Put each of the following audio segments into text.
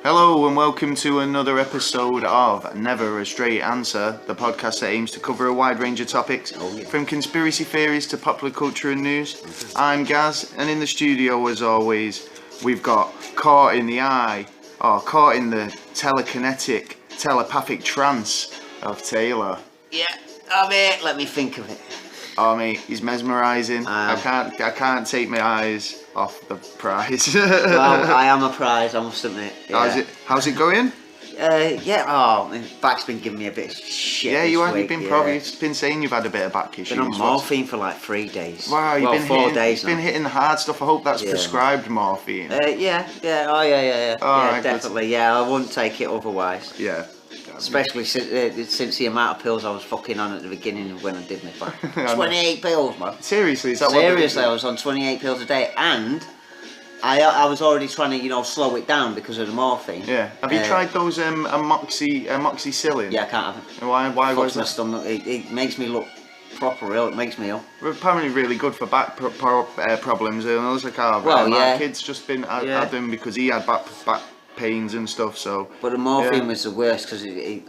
Hello and welcome to another episode of Never a Straight Answer, the podcast that aims to cover a wide range of topics, from conspiracy theories to popular culture and news. I'm Gaz, and in the studio as always, we've got caught in the eye, or caught in the telekinetic, telepathic trance of Taylor. Yeah, mate, let me think of it. Oh mate, he's mesmerising. I can't take my eyes off the prize. Well, I am a prize, I must admit. Yeah. How's it going? My back's been giving me a bit of shit. Yeah, you have. Week, You've been saying you've had a bit of back issues. Been on morphine for like 3 days. Wow, you've been 4 days. You've been hitting the hard stuff. I hope that's prescribed morphine. Yeah. Right, definitely. good. Yeah, I wouldn't take it otherwise. Yeah. Especially since the amount of pills I was fucking on at the beginning of when I did my back. 28 pills, man. Seriously, is that Seriously, I was on 28 pills a day, and I was already trying to, slow it down because of the morphine. Yeah. Have you tried those amoxicillin? Yeah, I can't have it. Why was my that? stomach. It makes me look proper ill. It makes me ill. Apparently really good for back problems. And I was like, my kid's just been had them because he had back pains and stuff. So. But the morphine was the worst because they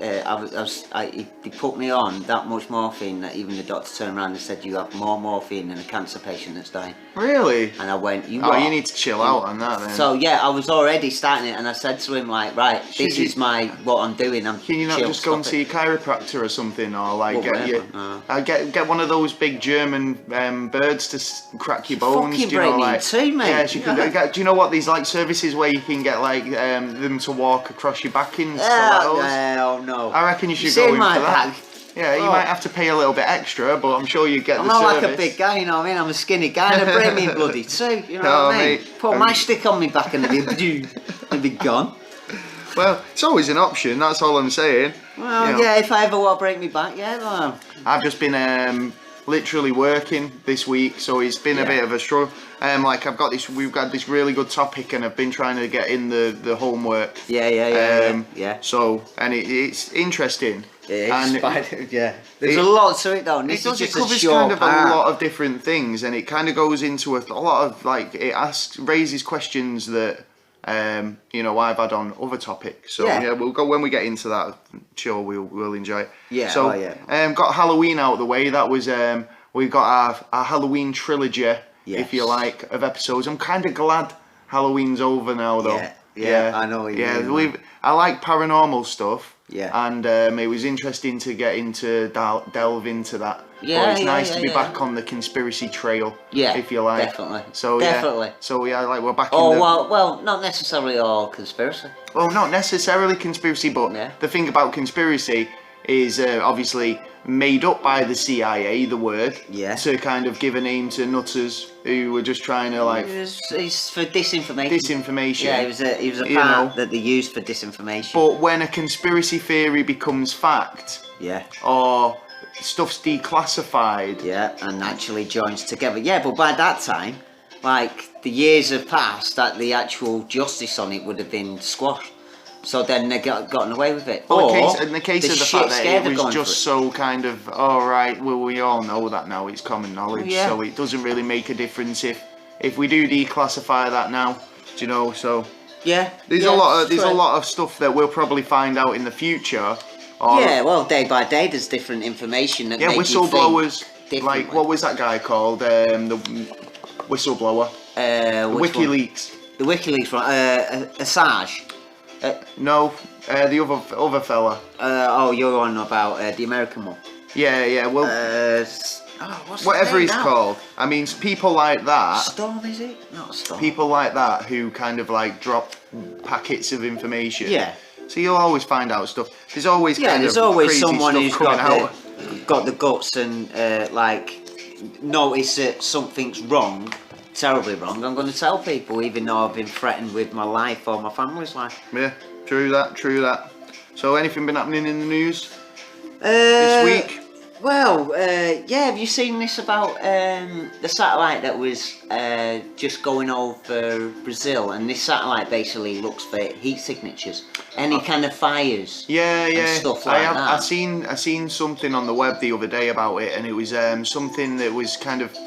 put me on that much morphine that even the doctor turned around and said, "You have more morphine than a cancer patient that's dying." Really? And I went, "You need to chill out on that then." So I was already starting it, and I said to him like, "Right, this is what I'm doing. Can you not just go and see a chiropractor or something, or like get one of those big German birds to crack your bones? Fucking break me too, mate. Yeah, she can. Do you know what these like services where you can get like them to walk across your back and stuff like those? Hell no. I reckon you should go in for that. Back. Yeah, you might have to pay a little bit extra, but I'm sure you get the service. I'm not like a big guy, you know what I mean? I'm a skinny guy and a break me bloody too, you know what I mean? Mate, put my stick on me back and it'd be gone. Well, it's always an option, that's all I'm saying. Well, if I ever want to break me back, well. I've just been literally working this week, so it's been a bit of a struggle. We've got this really good topic, and I've been trying to get in the homework. Yeah. So, and it's interesting. There's a lot to it though. It covers kind of a lot of different things, and it kind of goes into a lot of raises questions that I've had on other topics. So we'll go when we get into that. I'm sure we'll enjoy it. Yeah. So got Halloween out of the way. That was we've got our Halloween trilogy, if you like, of episodes. I'm kind of glad Halloween's over now, though. Yeah, I know what you mean. I like paranormal stuff. Yeah. And it was interesting to get into delve into that. Yeah, but it's nice to be back on the conspiracy trail. Yeah, if you like. Definitely. So definitely. We're back. Well, not necessarily all conspiracy. Well, not necessarily conspiracy, but the thing about conspiracy is obviously made up by the CIA, the word, to kind of give a name to nutters who were just trying to It's for disinformation. Disinformation. Yeah, it was a part that they used for disinformation. But when a conspiracy theory becomes fact, or stuff's declassified, and actually joins together. Yeah, but by that time, like the years have passed, that the actual justice on it would have been squashed. So then they gotten away with it. Well, in the case of the fact that it was just so kind of, we all know that now, it's common knowledge, so it doesn't really make a difference if we do declassify that now, so... Yeah. There's a lot of stuff that we'll probably find out in the future. Well, day by day there's different information that make whistleblowers, you think like, what was that guy called, the whistleblower? WikiLeaks. The WikiLeaks one, Assange. No, the other fella. You're on about the American one. Yeah. Well, whatever he's called. I mean, people like that. Storm, is it? Not Storm. People like that who kind of like drop packets of information. Yeah. So you'll always find out stuff. There's always there's always crazy someone stuff who's got the guts and notice that something's wrong. Terribly wrong. I'm going to tell people, even though I've been threatened with my life or my family's life. Yeah, true that. So, anything been happening in the news this week? Well, have you seen this about the satellite that was just going over Brazil? And this satellite basically looks for heat signatures, any kind of fires. And stuff like that. I seen something on the web the other day about it, and it was something that was kind of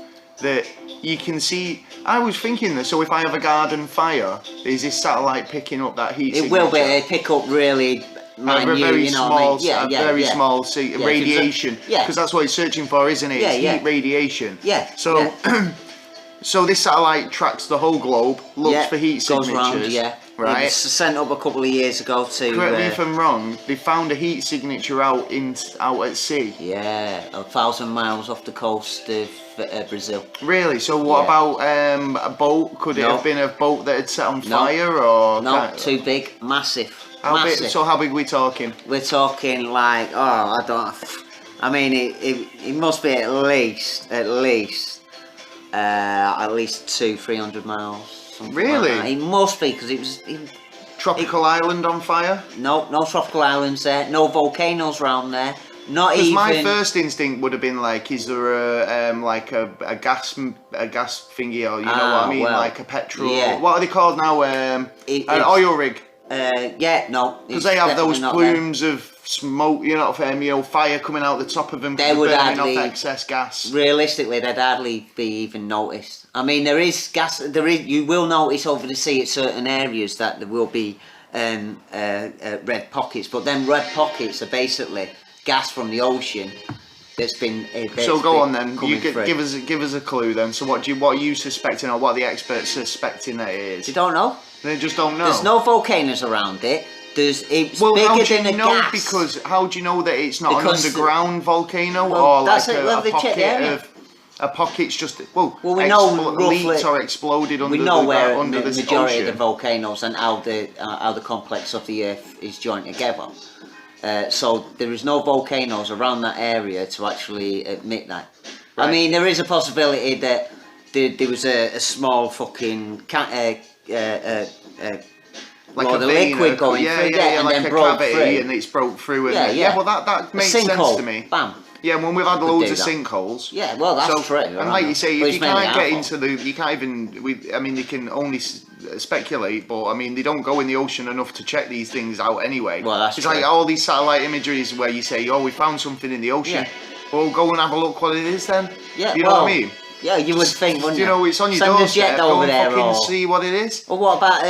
that you can see. I was thinking that, so if I have a garden fire, is this satellite picking up that heat It will be. signature? It pick up really minute, very you know small, what I mean? very small radiation. Yeah. Because that's what it's searching for, isn't it? Yeah, It's yeah. heat radiation. Yeah. So, so this satellite tracks the whole globe, looks for heat goes signatures. round, Right. It was sent up a couple of years ago to. Correct me if I'm wrong. They found a heat signature out at sea. Yeah, 1,000 miles off the coast of Brazil. Really? So what about a boat? Could it have been a boat that had set on fire, or no? Too big, massive. Big? So how big are we talking? We're talking like I mean, it must be at least 200-300 miles. Really? Like it must be because it was. Tropical island on fire? No tropical islands there. No volcanoes around there. Not Because even. my first instinct would have been like, is there a gas thingy, or you know what I mean, like a petrol? Yeah. What are they called now? An oil rig. No. Because they have those plumes of smoke, fire coming out the top of them. They would burning hardly, off excess gas. Realistically, they'd hardly be even noticed. I mean, there is gas. You will notice over the sea at certain areas that there will be red pockets, but then red pockets are basically gas from the ocean that's been. So go on then. You through. give us a clue then. So what are you suspecting, or what are the experts suspecting that it is? You don't know. They just don't know. There's no volcanoes around it. It's how bigger do than you a know? gas. Because how do you know that it's not Because an underground volcano, well, or like that's it, well, they check the area. a pocket's just we know leaked roughly, or exploded under we know the where under the the majority ocean. of the volcanoes and how the complex of the Earth is joined together. So there is no volcanoes around that area to actually admit that. Right. I mean, there is a possibility that there was a small fucking like load a of vein, liquid going through, and like then a broke cavity, through. and it's broke through. And well, that makes sinkhole, sense to me. Bam. Yeah, when we've had loads of that. sinkholes. Yeah, well, that's true. And like you say, But if you it's mainly can't our get fault. into you can't even. I mean, they can only speculate, but I mean, they don't go in the ocean enough to check these things out anyway. Well, that's it's true. like all these satellite imageries where you say, "Oh, we found something in the ocean." Well, go and have a look what it is then. Yeah, you know what I mean? Yeah, you would think, wouldn't you? You know, it's on your send doorstep. a jet Go over and there, fucking or see what it is. Or what about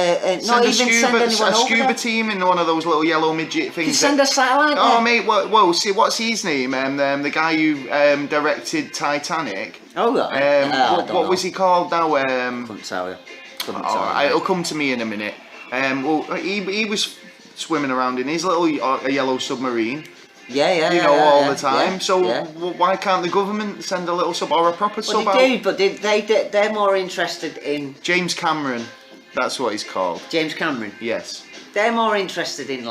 not even send anyone a over scuba there? team in one of those little yellow midget things. You send a satellite. Oh there. mate, whoa! See, what's his name? The guy who directed Titanic. Oh, right. What was he called now? Couldn't tell you. It'll come to me in a minute. Well, he was swimming around in his little yellow submarine. Yeah. All the time. Yeah, so yeah. Why can't the government send a little sub or a proper sub Well, out? they do, but they're more interested in James Cameron. That's what he's called. James Cameron. Yes. They're more interested in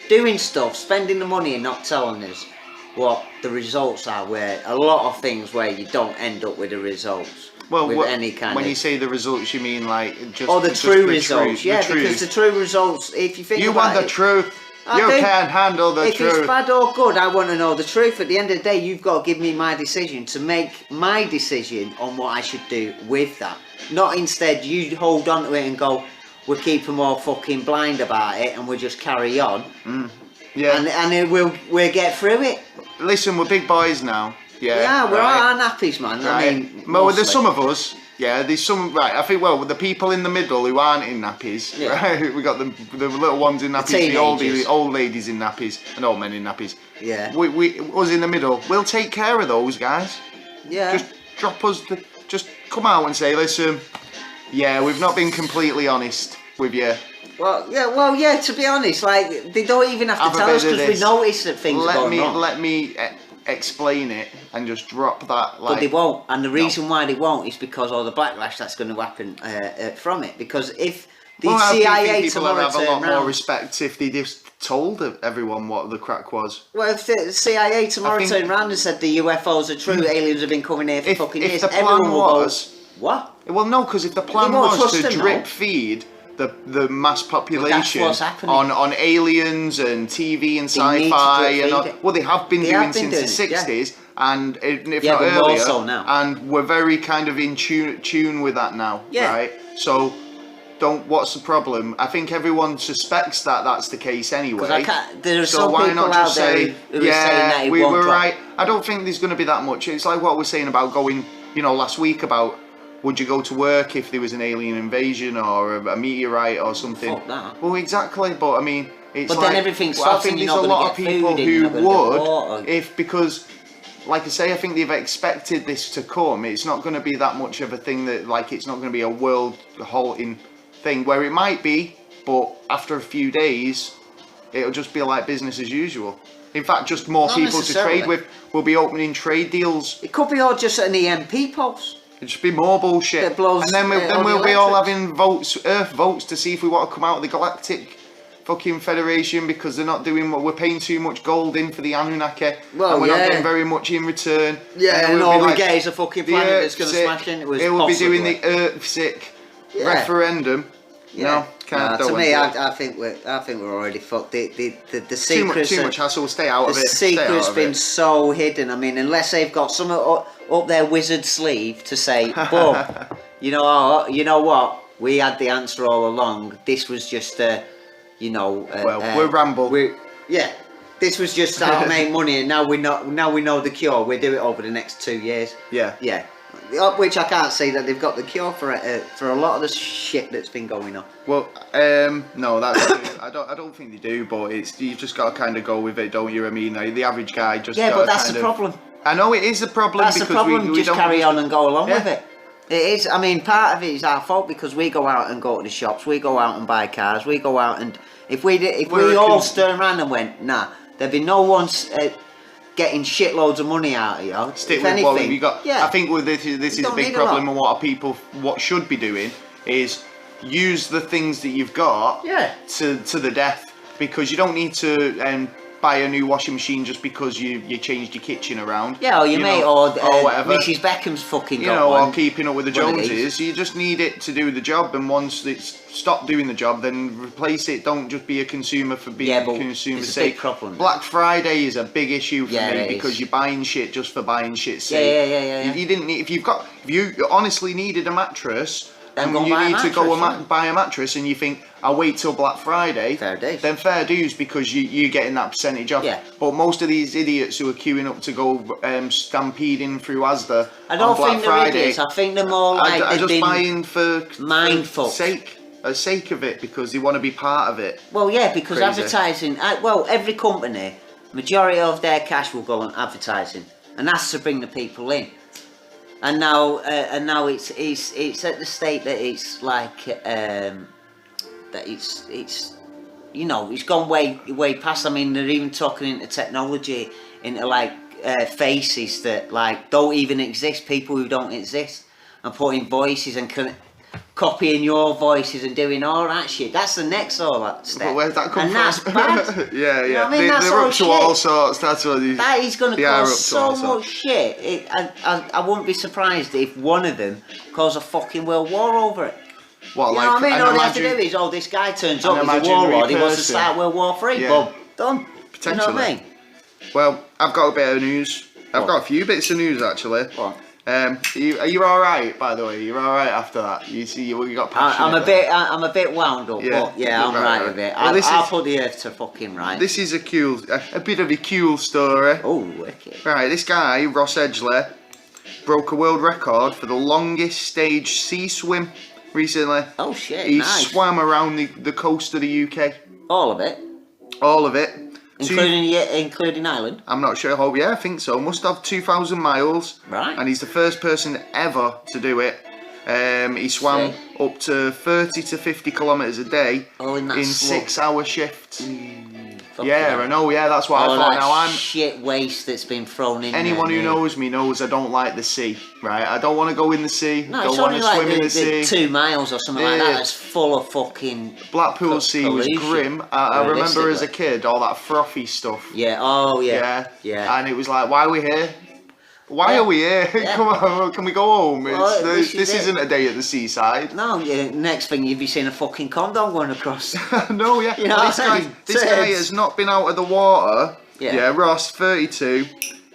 doing stuff, spending the money and not telling us what the results are. Where a lot of things where you don't end up with the results. Well, with any kind when of... you say the results, you mean like just the just true the results. Because the true results, if you think you about want the truth. You can't handle the truth. If it's bad or good, I want to know the truth. At the end of the day, you've got to give me my decision to make my decision on what I should do with that. Not instead you hold on to it and go, we'll keep them all fucking blind about it and we'll just carry on. Yeah. And we'll get through it. Listen, we're big boys now. Yeah, we're all nappies, man. Right. I mean, well, there's some of us. Yeah, there's some. Right, I think. Well, the people in the middle who aren't in nappies. Yeah. Right, we got the little ones in nappies, the old ladies in nappies, and old men in nappies. Yeah. We us in the middle. We'll take care of those guys. Yeah. Just drop us. Just come out and say, listen. Yeah, we've not been completely honest with you. Well, yeah. To be honest, like they don't even have to tell us because we notice that things are going wrong. Let me explain it and just drop that. But they won't, and the reason why they won't is because of the backlash that's going to happen from it. Because if the CIA people would have a lot more around, respect if they just told everyone what the crack was. well, if the CIA tomorrow turned around and said the UFOs are true, aliens have been coming here for fucking years, if the plan everyone will was go, what? Well, no, because if the plan was to drip feed the mass population on aliens and TV and sci-fi and they have been doing since the 60s and if not earlier, so now. and we're very kind of in tune with that now, right? So what's the problem? I think everyone suspects that that's the case anyway. There's so some why people not out just there say, who are saying that it we won't were drop. right? I don't think there's going to be that much. It's like what we're saying about going, last week about would you go to work if there was an alien invasion or a meteorite or something? Fuck that. Well, exactly, but I mean, it's But like, then everything I stops think and there's you're a not lot of gonna get people food and who you're not gonna get water. would, because, like I say, I think they've expected this to come. It's not going to be that much of a thing that, like, it's not going to be a world-halting thing, where it might be, but after a few days, it'll just be like business as usual. In fact, just more Not people to necessarily. trade with. We'll be opening trade deals. It could be all just an EMP pulse. It'll just be more bullshit. That blows, and then all we'll the be all electrics. having Earth votes to see if we want to come out of the galactic fucking Federation because they're not doing what we're paying too much gold in for the Anunnaki. Well, and we're not yeah. getting very much in return. Yeah, and we'll all be we like, get is a fucking the planet that's going to Earth-sick- smash into us. It will be doing possibly. the Earth-sick Yeah. referendum. Yeah. No, can't. To don't me, want to. I think we're already fucked. The Too secrets. much hassle. Stay out The of it. secret's been so hidden. I mean, unless they've got something up their wizard sleeve to say, boom, you know what? We had the answer all along. This was just we're ramble. This was just how to make money, and now we know the cure. We'll do it over the next 2 years. Yeah. Yeah. Which I can't say that they've got the cure for a lot of the shit that's been going on. Well, no, that's I don't think they do, but you've just got to kind of go with it, don't you? I mean, the average guy just Yeah, gotta but that's kind the of- problem. I know it is a problem. That's the because problem. we Just don't carry on and go along Yeah. with it. It is. I mean, part of it is our fault because we go out and go to the shops. We go out and buy cars. We go out and if we all turned around and went, nah, there'd be no one's getting shitloads of money out of you. Stick if with anything, what we got. Yeah. I think with this is a don't big need a problem, lot. and what should be doing is use the things that you've got Yeah. to the death, because you don't need to buy a new washing machine just because you changed your kitchen around. Yeah, or your mate, know, or whatever. Mrs. Beckham's fucking You got know, one. or keeping up with the One of these. Joneses. You just need it to do the job, and once it's stopped doing the job, then replace it. Don't just be a consumer for being Yeah, a but consumer's it's a sake. big problem. Black Friday is a big issue for Yeah, me it because is. you're buying shit just for buying shit's sake. Yeah. You didn't need, if you honestly needed a mattress, Then and go you buy a need to go mattress, buy a mattress, and you think I'll wait till Black Friday, Fair dues. then fair dues, because you're getting that percentage off. Yeah. But most of these idiots who are queuing up to go stampeding through Asda I don't on Black think they're Friday, idiots. I think they're more like I they've just been buying for mindful. sake of it, because they want to be part of it. Well, yeah, because Crazy. advertising. Every company, majority of their cash will go on advertising, and that's to bring the people in. And now it's at the state that it's like that it's it's gone way past. I mean, they're even talking into technology, into like faces that like don't even exist, people who don't exist, and putting voices and copying your voices and doing all that shit. That's the next all that step. But where's that come and from? that's bad. Yeah. You know what I mean? That's They're all up to shit. all sorts. That's what That is going to they are cause up to so all much sorts. shit. I wouldn't be surprised if one of them caused a fucking world war over it. What, You know like what I mean? an All they have to do imagine- is, this guy turns an up, he's a imaginary warlord, he wants to person. start World War III. Yeah. Boom, done. You know Potentially. what I mean? Well, I've got a bit of news. I've What? got a few bits of news actually. What? Are you all right? By the way, you're all right after that. You got passionate. I'm a bit wound up, Yeah. but yeah, I'm Right. right with it. Well, I'll put the earth to fucking right. This is a bit of a cool story. Oh, wicked. Right, this guy Ross Edgley broke a world record for the longest stage sea swim recently. Oh shit, He nice. swam around the coast of the UK, All of it, all of it. including Ireland. I'm not sure. Oh yeah, I think so. Must have 2,000 miles. Right. And he's the first person ever to do it. He swam up to 30 to 50 kilometres a day in that slug. 6-hour shifts. Fuck Yeah, I know. Yeah, that's what I thought. that Now I'm. shit waste that's been thrown in. Anyone there, who mate. knows me knows I don't like the sea. Right? I don't want to go in the sea. No, don't it's want only to like swim in the the sea. 2 miles or something like Yeah. that. That's full of fucking. Blackpool Sea was pollution, grim. I remember as a realistically. kid all that frothy stuff. Yeah. Oh yeah. Yeah. And it was like, why are we here? Why Yeah. are we here? Yeah. Come on, can we go home? Well, this this is it. isn't a day at the seaside. No, yeah, next thing you'd be seeing a fucking condom going across. No, yeah. You know Well, what I mean? this guy Turds. has not been out of the water. Yeah. Yeah, Ross, 32.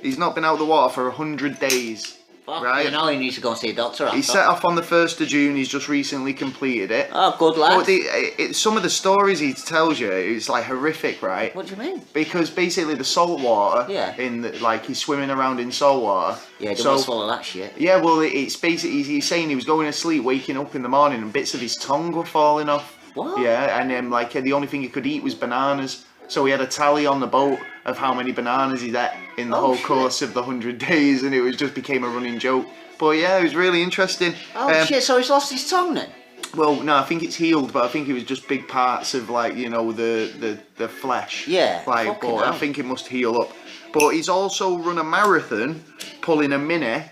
He's not been out of the water for 100 days. right? You know, he needs to go and see a doctor. He set off on the 1st of June. He's just recently completed it. Oh, good lad. But some of the stories he tells you, it's like horrific, right? What do you mean? Because basically the salt water, he's swimming around in salt water. Yeah, he doesn't swallow that shit. Yeah, well, it's basically, he's saying he was going to sleep, waking up in the morning, and bits of his tongue were falling off. What? Yeah, and then the only thing he could eat was bananas. So he had a tally on the boat of how many bananas he'd ate in the whole course of the 100 days, and it just became a running joke. But yeah, it was really interesting. Oh shit! So he's lost his tongue then? Well, no, I think it's healed, but I think it was just big parts of the flesh. Yeah. But I think it must heal up. But he's also run a marathon, pulling a mini,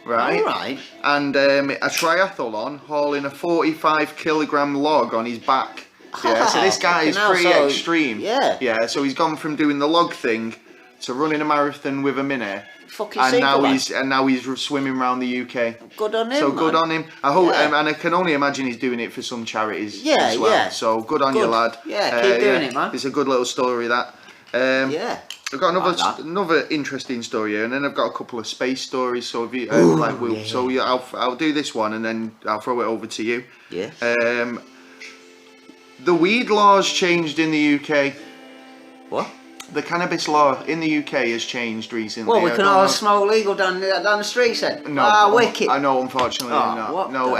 right? All right. And a triathlon, hauling a 45-kilogram log on his back. Yeah, so this guy is pretty extreme. Yeah. Yeah, so he's gone from doing the log thing to running a marathon with a mini. Fucking and now he's swimming around the UK. Good on him. So good on him. I hope, and I can only imagine he's doing it for some charities as well. Yeah. So good on you, lad. Yeah, keep doing it, man. It's a good little story that. Yeah. I've got another interesting story here, and then I've got a couple of space stories. So if you I'll do this one, and then I'll throw it over to you. Yeah. The weed laws changed in the UK. What? The cannabis law in the UK has changed recently. Well, we can all smoke legal down the streets then. No, wicked. I know, unfortunately not. What no,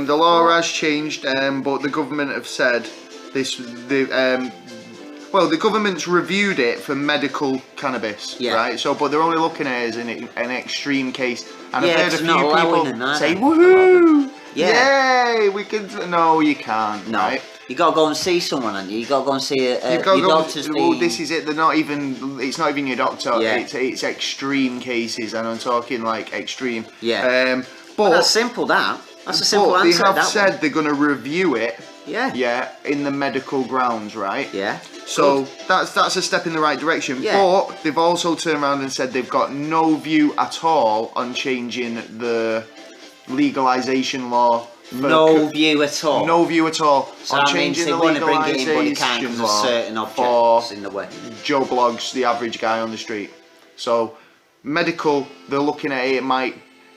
the law has changed, but the government have said this. The government's reviewed it for medical cannabis, right? So, but they're only looking at it as an extreme case. And I've heard a few people say, "Woohoo! Yay! We can." No, you can't. No. Right? You gotta go and see someone, and you gotta go and see your doctor's. Well, this is it. They're not even. It's not even your doctor. Yeah. It's extreme cases, and I'm talking like extreme. Yeah. But that's simple. That's a simple answer. They have said they're going to review it. Yeah. Yeah. In the medical grounds, right? Yeah. So that's a step in the right direction. Yeah. But they've also turned around and said they've got no view at all on changing the legalisation law. No view at all. No view at all so on that changing means the they want to bring it in, but they can't because law there's certain objects in the way. Joe Bloggs, the average guy on the street. So medical, they're looking at it.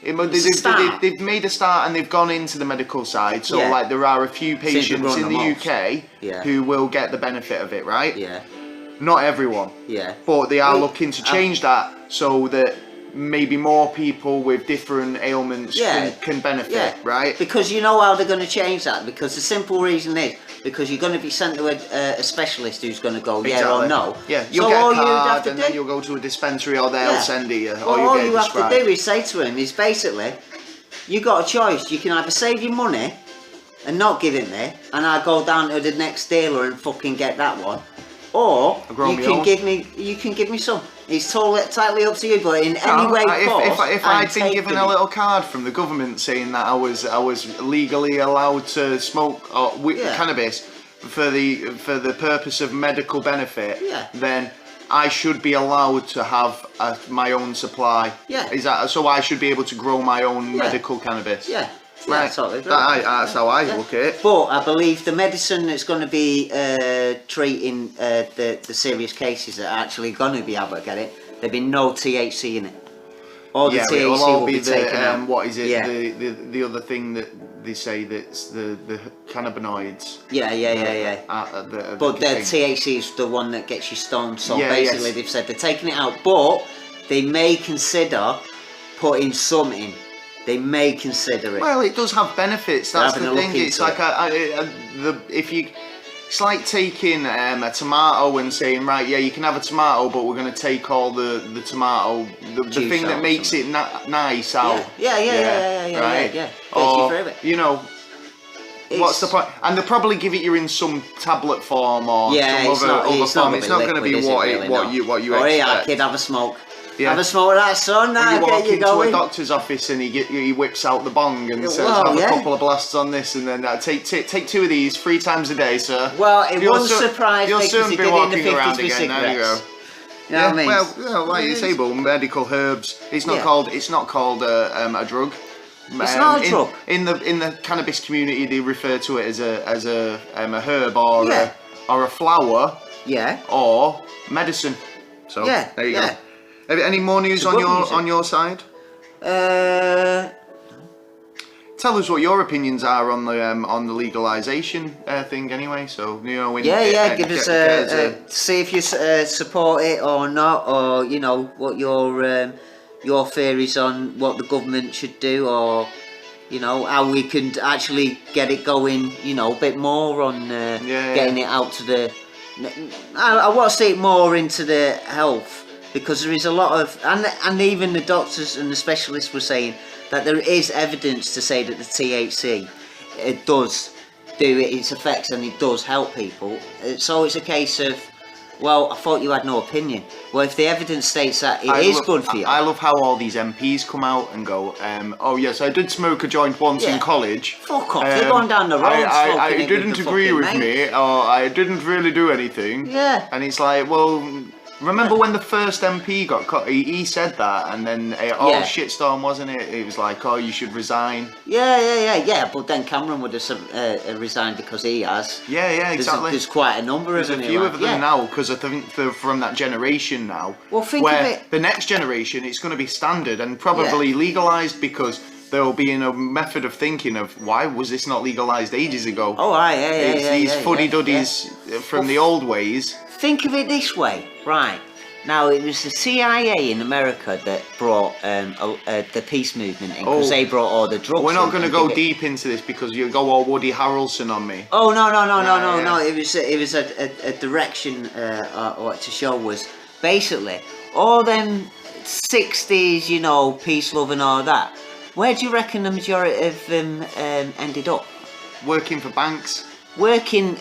They've made a start and they've gone into the medical side. So like there are a few patients in the UK who will get the benefit of it, right? Yeah. Not everyone. Yeah. But they are looking to change that so that maybe more people with different ailments can benefit, right? Because you know how they're going to change that. Because the simple reason is because you're going to be sent to a specialist who's going to go yeah or no. Yeah, you'll get a card and then you'll go to a dispensary or they'll send it you. All you have to do is say to him is basically, you got a choice. You can either save your money and not give it me, and I go down to the next dealer and fucking get that one, or you can give me some. It's totally up to you, but in any way, if I'd been given a little card from the government saying that I was legally allowed to smoke cannabis for the purpose of medical benefit, then I should be allowed to have my own supply. Yeah. Is that so? I should be able to grow my own medical cannabis. Yeah. Right. That's how I look at it. But I believe the medicine that's going to be treating the serious cases that are actually going to be able to get it, there'll be no THC in it. All the THC will be taken out. What is it? Yeah. The other thing that they say that's the cannabinoids. Yeah. But the THC is the one that gets you stoned. So basically, they've said they're taking it out, but they may consider putting some in. They may consider it. Well, it does have benefits. That's the thing. It's like it's like taking a tomato and saying, right, you can have a tomato, but we're going to take all the tomato, the thing that makes it nice out. Yeah. Or what's the point? And they'll probably give it you in some tablet form or some other form. It's not going to be what you expect. Yeah, kid, have a smoke. Yeah. Have a smoke with that, son. Now you walk into a doctor's office and he whips out the bong and says, have a couple of blasts on this, and then take 2 of these 3 times a day, sir. Well, it won't surprise me because he did it in the 50s with cigarettes. There you go. You know what I mean? Well, like you say, but medical herbs. It's not called a drug. It's not a drug. In the cannabis community, they refer to it as a herb or a flower. Yeah. Or medicine. So there you go. Any more news on your side? tell us what your opinions are on the legalization thing anyway. So when give us see if you support it or not, or what your theories on what the government should do, or how we can actually get it going. A bit more on getting it out to the. I want to see it more into the health, because there is a lot of and even the doctors and the specialists were saying that there is evidence to say that the THC it does do its effects and it does help people. So it's a case of, well, I thought you had no opinion. Well, if the evidence states that it is good for you. I love how all these MPs come out and go, oh yes, I did smoke a joint once in college. Fuck off, they're going down the road I didn't agree with me, or I didn't really do anything. Yeah. And it's like, well, remember when the first MP got caught? He said that, and then shitstorm, wasn't it? It was like, oh, you should resign. Yeah. But then Cameron would have resigned because he has. Yeah, exactly. There's quite a number of them. There's a few of them now, because I think they're from that generation now. Well, think of it. The next generation, it's going to be standard and probably legalised, because there will be in a method of thinking of, why was this not legalised ages ago? Oh, It's these fuddy-duddies from the old ways. Think of it this way, right? Now, it was the CIA in America that brought the peace movement in, because they brought all the drugs. We're not going to go deep into this, because you'll go all Woody Harrelson on me. Oh, no. It was a direction what to show was basically all them 60s, peace, love and all that. Where do you reckon the majority of them ended up? Working for banks. Being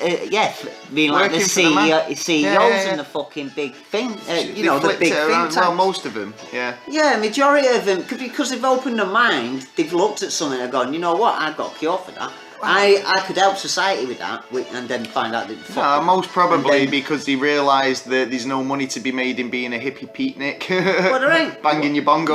like the CEOs and the fucking big thing, the big think tanks. Well, most of them, yeah. Yeah, majority of them, because they've opened their mind, they've looked at something and gone, you know what, I've got a cure for that. I could help society with that, and then find out that. Most probably because they realised that there's no money to be made in being a hippie Pete-nick. Well, there ain't. Banging your bongos.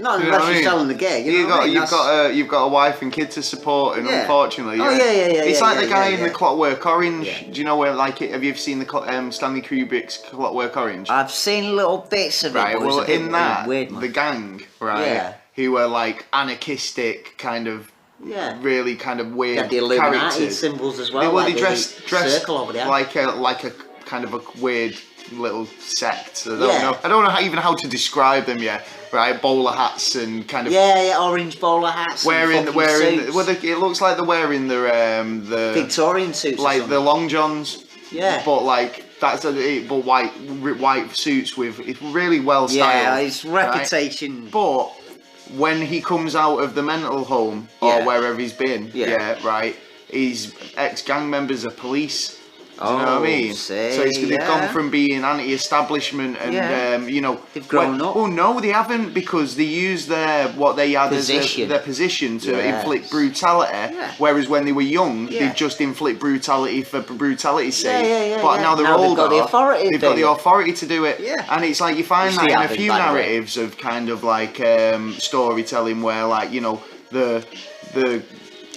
Not unless you're selling the gear. You've got a wife and kids to support, and unfortunately, it's like the guy in the Clockwork Orange. Do you know where? Like, have you ever seen the Stanley Kubrick's Clockwork Orange? I've seen little bits of it. Right. Well, in that, weird, the gang, right, who were like anarchistic kind of. Yeah. Really kind of weird the Illuminati characters. Symbols as well. They dressed over there. like a kind of a weird little sect. I don't know even how to describe them yet. Right, bowler hats and kind of orange bowler hats. Wearing suits. Well, it looks like they're wearing the Victorian suits, like the long johns. Yeah, but like but white suits with it's really well styled. Yeah, it's reputation. Right? But when he comes out of the mental home or wherever he's been, his ex-gang members are police. Do you know what I mean? So they've gone from being anti-establishment and they've grown up. Oh no, they haven't, because they use their position to inflict brutality. Yeah. Whereas when they were young, they'd just inflict brutality for brutality's sake. But now they're older. They've got the authority to do it. Yeah. And it's like you find that in a few narratives of kind of like storytelling where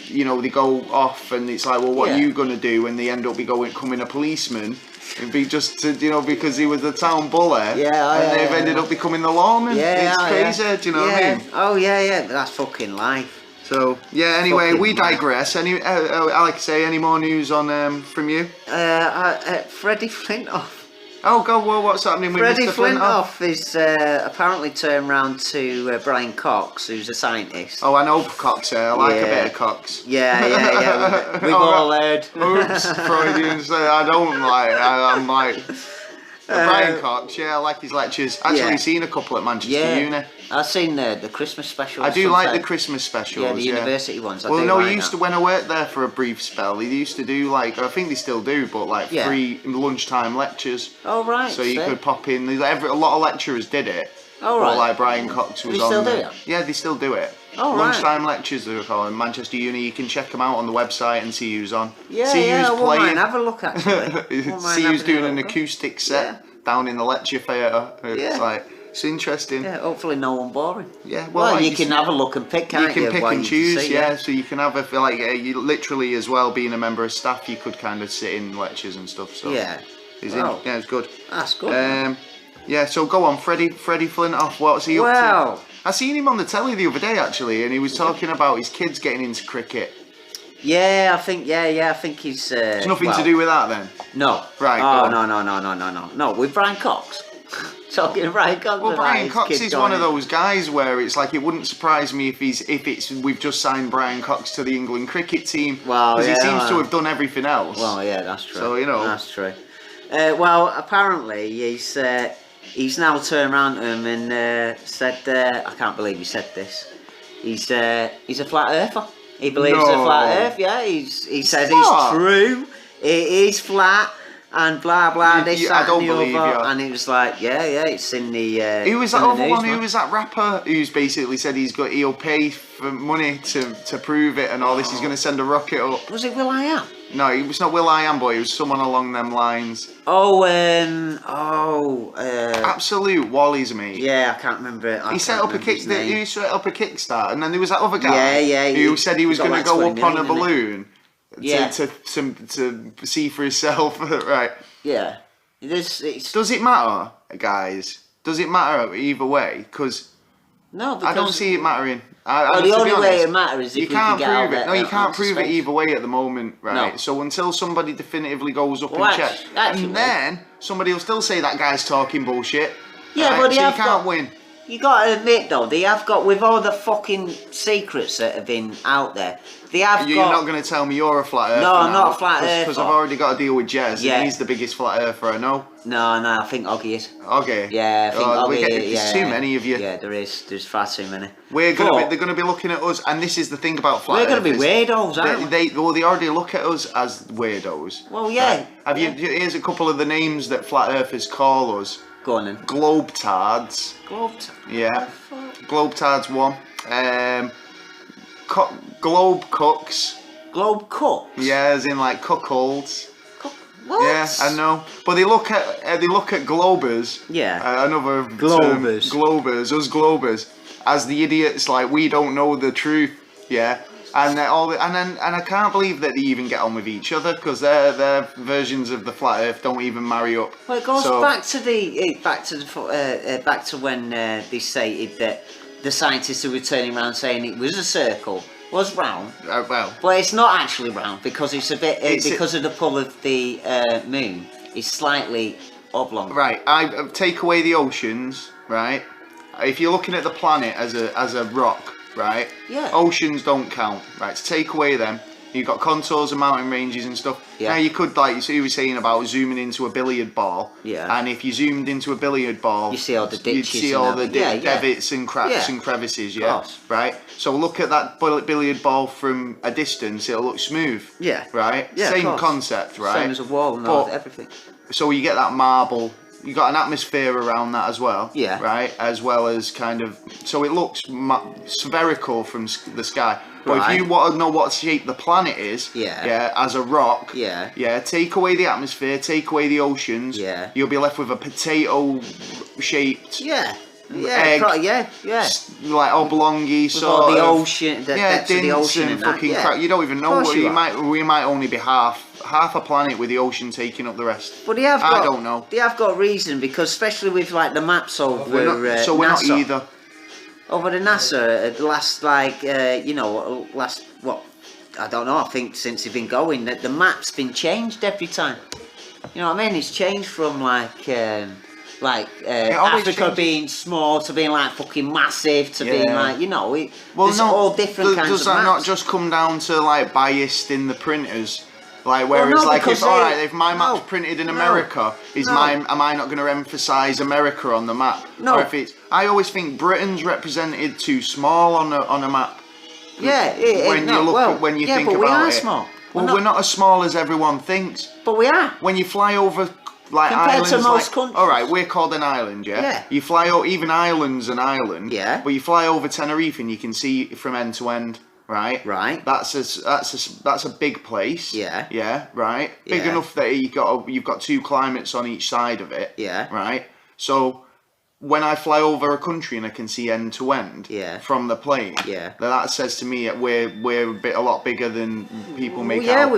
they go off and it's like, well, what are you going to do? And they end up becoming a policeman. It'd be just to, because he was the town bully. And they've ended up becoming the lawman. It's crazy, do you know what I mean? Oh, yeah. That's fucking life. So, anyway, we digress. Like I say, any more news on from you? Freddie Flintoff. Oh, God, well, what's happening with Freddie Mr. Flintoff? is apparently turned round to Brian Cox, who's a scientist. Oh, I know Cox, I like a bit of Cox. Yeah. We've all heard. Oops, Freudians. I don't like, I'm like... Brian Cox, I like his lectures. Actually seen a couple at Manchester Uni. I've seen the Christmas specials. I do like the Christmas specials. Yeah, the university ones. When I worked there for a brief spell, they used to do I think they still do, but free lunchtime lectures. Oh right. So you could pop in. A lot of lecturers did it. Oh right. But like Brian Cox was on. They still do it? Yeah, they still do it. Oh, lunchtime lectures they were calling Manchester Uni. You can check them out on the website and see who's on. Yeah, see who's playing. Have a look actually. See who's doing an acoustic set down in the lecture theatre. It's interesting. Yeah, hopefully no one boring. Yeah, well you can have a look and pick. You can pick and choose. So you can have you literally as well being a member of staff. You could kind of sit in lectures and stuff. So it's good. That's good. So go on, Freddie Flintoff. What's he up to? Well, I seen him on the telly the other day actually, and he was talking about his kids getting into cricket. Yeah, I think he's. It's nothing to do with that then. No. Right. Oh no. With Brian Cox. Talking to Brian Cox. Well, Brian Cox is one of those guys where it's like it wouldn't surprise me if we've just signed Brian Cox to the England cricket team. Well, because yeah, he seems to have done everything else. Well, yeah, that's true. So you know, that's true. Well, apparently he's now turned around to him and said, I can't believe he said this. He's a flat earther. He believes a flat earth. Yeah, he says it's true. It is flat. And blah blah, this, that, and the other, and it was like, it's in the. Who was that other one? Who was that rapper who's basically said he'll pay for money to prove it and all this? He's going to send a rocket up. Was it Will.i.am? No, it was not Will.i.am, boy. It was someone along them lines. Absolute Wally's mate. Yeah, I can't remember it. He set up a Kickstarter, and then there was that other guy. Who said he was going to go up on a balloon. To see for himself, right? Yeah. Does it matter, guys? Does it matter either way? Because I don't see it mattering. The only way it matters is if you can't prove it. No, you can't prove space. it either way at the moment, right? No. So until somebody definitively goes up and checks, and then somebody will still say that guy's talking bullshit. Yeah, right? but so you can't win. You got to admit though, they have got, with all the fucking secrets that have been out there, you're not going to tell me you're a flat earther. No, I'm not a flat earther. Because I've already got to deal with Jez, and he's the biggest flat earther I know. No, I think Oggy is. Oggy? Yeah, I think Oggy is. There's too many of you. Yeah, there's far too many. They're going to be looking at us, and this is the thing about flat earthers. We're going to be weirdos, aren't we? They already look at us as weirdos. Well, yeah. Here's a couple of the names that flat earthers call us. Go on then. Globetards. Yeah. Globetards one. Globe cooks. Globe cooks? Yeah, as in like cuckolds. What? Yeah, I know. But they look at globers. Yeah. Another globers. Term, globers, us globers, as the idiots like we don't know the truth. Yeah. And I can't believe that they even get on with each other because their versions of the flat Earth don't even marry up. Well, it goes back to when they stated that the scientists who were turning around saying it was a circle was round. But it's not actually round because it's a bit because of the pull of the moon. It's slightly oblong. Right. I take away the oceans. Right. If you're looking at the planet as a rock. Right? Yeah. Oceans don't count. Right? To take away them, you've got contours and mountain ranges and stuff. Yeah. Now you could, like you were saying about zooming into a billiard ball. Yeah. And if you zoomed into a billiard ball, you see all the ditches. You'd see all the divots and cracks and crevices. Yeah. Right. So look at that billiard ball from a distance; it'll look smooth. Yeah. Right. Yeah. Same concept. Right. Same as a wall and everything. So you get that marble. You got an atmosphere around that as well. Yeah. Right. As well as kind of, so it looks spherical from the sky. But if you want to know what shape the planet is, as a rock, take away the atmosphere, take away the oceans, you'll be left with a potato-shaped egg, like oblongy sort all the of ocean, depths of the ocean and fucking crap. You don't even know what we might only be half a planet with the ocean taking up the rest. But I don't know. They have got reason because especially with like the maps over we're not either. Over the NASA, last I don't know. I think since they've been going, that the map's been changed every time. You know what I mean? It's changed from Africa being small to being like fucking massive to being like all different kinds of maps. Does that not just come down to like biased in the printers? Like if my map's printed in America, am I not going to emphasise America on the map? No. Or if I always think Britain's represented too small on a map. Yeah. When you think about it. We are small. We're not as small as everyone thinks. But we are. When you fly over like compared islands, to most countries. All right, we're called an island, yeah. You fly over even Ireland's an island. Yeah. But you fly over Tenerife and you can see from end to end. Right. That's a big place. Yeah. Yeah. Right. Big enough that you've got 2 climates on each side of it. Yeah. Right. So, when I fly over a country and I can see end to end from the plane, that says to me that we're a lot bigger than people make out.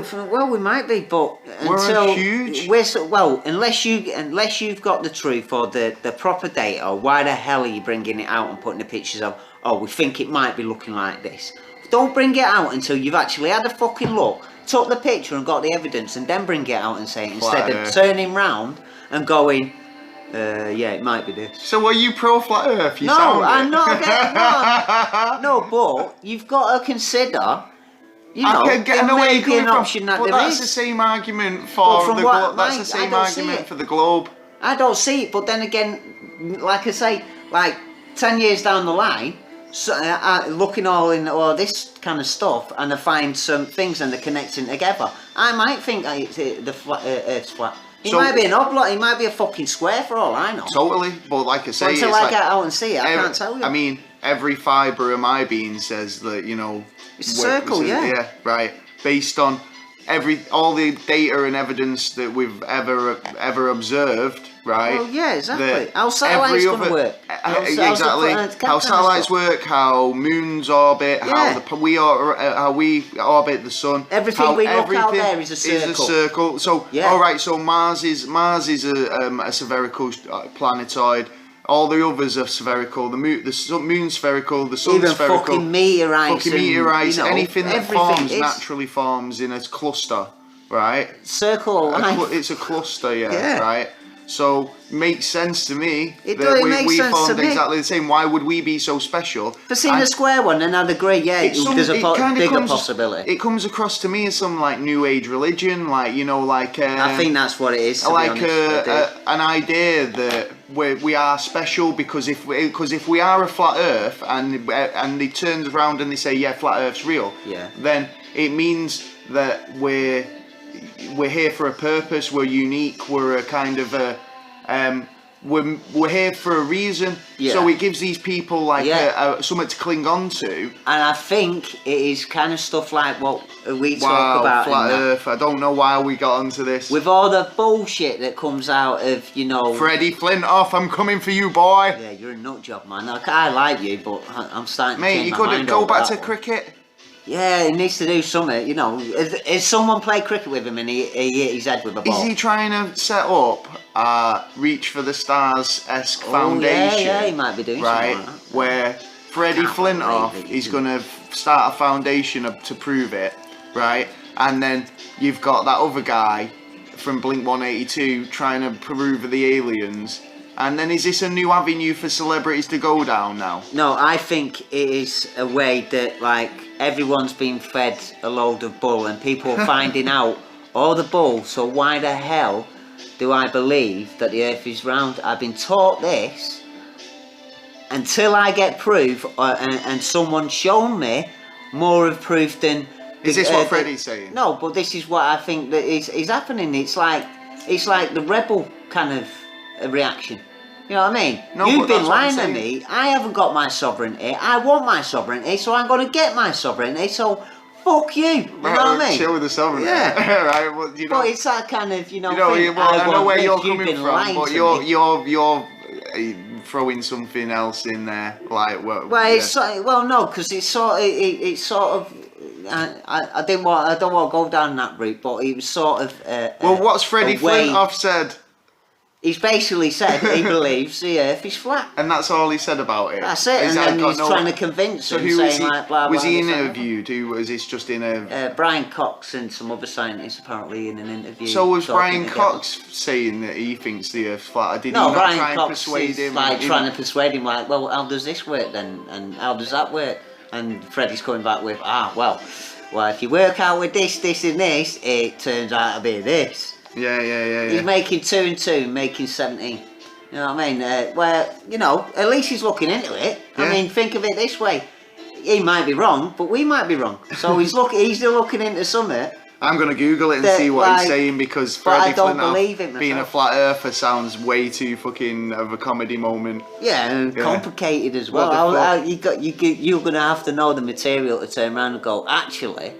We might be, but we're huge. Unless you've got the truth or the proper data, why the hell are you bringing it out and putting the pictures of? Oh, we think it might be looking like this. Don't bring it out until you've actually had a fucking look, took the picture and got the evidence, and then bring it out and say it instead of turning round and going. It might be this. So are you pro flat Earth? I'm not. No, but you've got to consider. I can get away an option that there that's is. the same argument for the globe. That's the same argument for the globe. I don't see it, but then again, like I say, like 10 years down the line, looking all this kind of stuff, and I find some things and they're connecting together. I might think the Earth's flat. It might be an oblong, it might be a fucking square for all I know. Totally, but like I say, until I get out and see it, I can't tell you. I mean, every fibre of my being says that, it's a circle, yeah, right. Based on all the data and evidence that we've ever observed, right? Well, yeah, exactly. How satellites going to work? Exactly. How satellites work, how moons orbit, how we orbit the sun. Everything we look out there is a circle. So, all right. So Mars is a spherical planetoid. All the others are spherical. The moon's spherical. The sun's spherical. Fucking meteorites. Anything that naturally forms in a cluster, right? Circle of life. It's a cluster, right? So makes sense to me that we formed exactly the same. Why would we be so special? For seeing a square one, and I'd agree. Yeah, there's a bigger possibility. It comes across to me as some like New Age religion, I think that's what it is. An idea that we are special because if we are a flat Earth and they turn around and they say flat Earth's real, then it means that we're here for a purpose. We're unique. We're a kind of we're here for a reason. So it gives these people something to cling on to. And I think it is kind of stuff like what we talk about. Flat Earth. I don't know why we got onto this. With all the bullshit that comes out of Freddie Flintoff, I'm coming for you, boy. Yeah, you're a nut job, man. I like you, but I'm starting. Mate, you could go back to cricket. Yeah, he needs to do something, Is someone play cricket with him and he hit his head with a ball? Is he trying to set up a Reach for the Stars-esque foundation? Yeah, he might be doing something like that. Where Freddie Flintoff is going to start a foundation to prove it, right? And then you've got that other guy from Blink-182 trying to prove the aliens. And then is this a new avenue for celebrities to go down now? No, I think it is a way that everyone's been fed a load of bull and people are finding out all the bull. So why the hell do I believe that the Earth is round? I've been taught this until I get proof and someone's shown me more of proof than. Is this what Freddie's saying? No, but this is what I think that is happening. It's like the rebel kind of reaction. You know what I mean? No, you've been lying to me. I haven't got my sovereignty. I want my sovereignty, so I'm going to get my sovereignty. So fuck you. You know what I mean? Chill with the sovereignty. Yeah. Right. Well, but it's that kind of thing. I know where you're coming from, but you're throwing something else in there, no, because it's sort of. I don't want to go down that route, but it was sort of. What's Freddie Flintoff said? He's basically said he believes the Earth is flat. And that's all he said about it? That's it, and then he's trying to convince him, saying blah, blah. Was he interviewed? Who was this just in a... Brian Cox and some other scientists apparently in an interview. So was Brian Cox saying that he thinks the Earth's flat? Did he not Brian try and Cox persuade is him? trying to persuade him, well, how does this work then? And how does that work? And Freddie's coming back with, well, if you work out with this, and this, it turns out to be this. Yeah. He's making 2 and 2, making 17. You know what I mean? At least he's looking into it. Yeah. I mean, think of it this way. He might be wrong, but we might be wrong. So he's still looking into something. I'm going to Google it and see what he's saying, because Freddie Flintoff being a flat earther sounds way too fucking of a comedy moment. Yeah, and complicated as well. You're going to have to know the material to turn around and go, actually,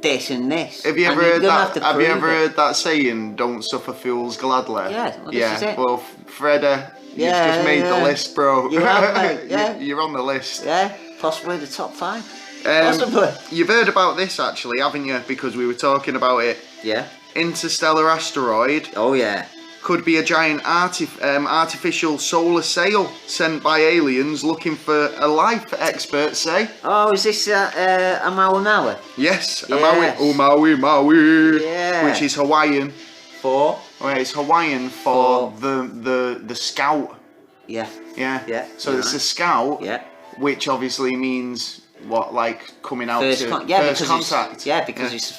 this and this. Have you ever heard that? Have you ever heard that saying? Don't suffer fools gladly. Yeah. This is it. Well, Freddie You've just made the list, bro. You have, mate, yeah. You're on the list. Yeah, possibly the top 5. Possibly. You've heard about this actually, haven't you? Because we were talking about it. Yeah. Interstellar asteroid Oh yeah. could be a giant artificial solar sail sent by aliens looking for a life, experts say. Oh, is this a Maui? Yes, Yes. Maui, Yeah. which is Hawaiian. For? Well, it's Hawaiian for the scout. Yeah. Yeah. Yeah. So you're it's right. a scout, Yeah. which obviously means what, like coming out First, to because contact. it's the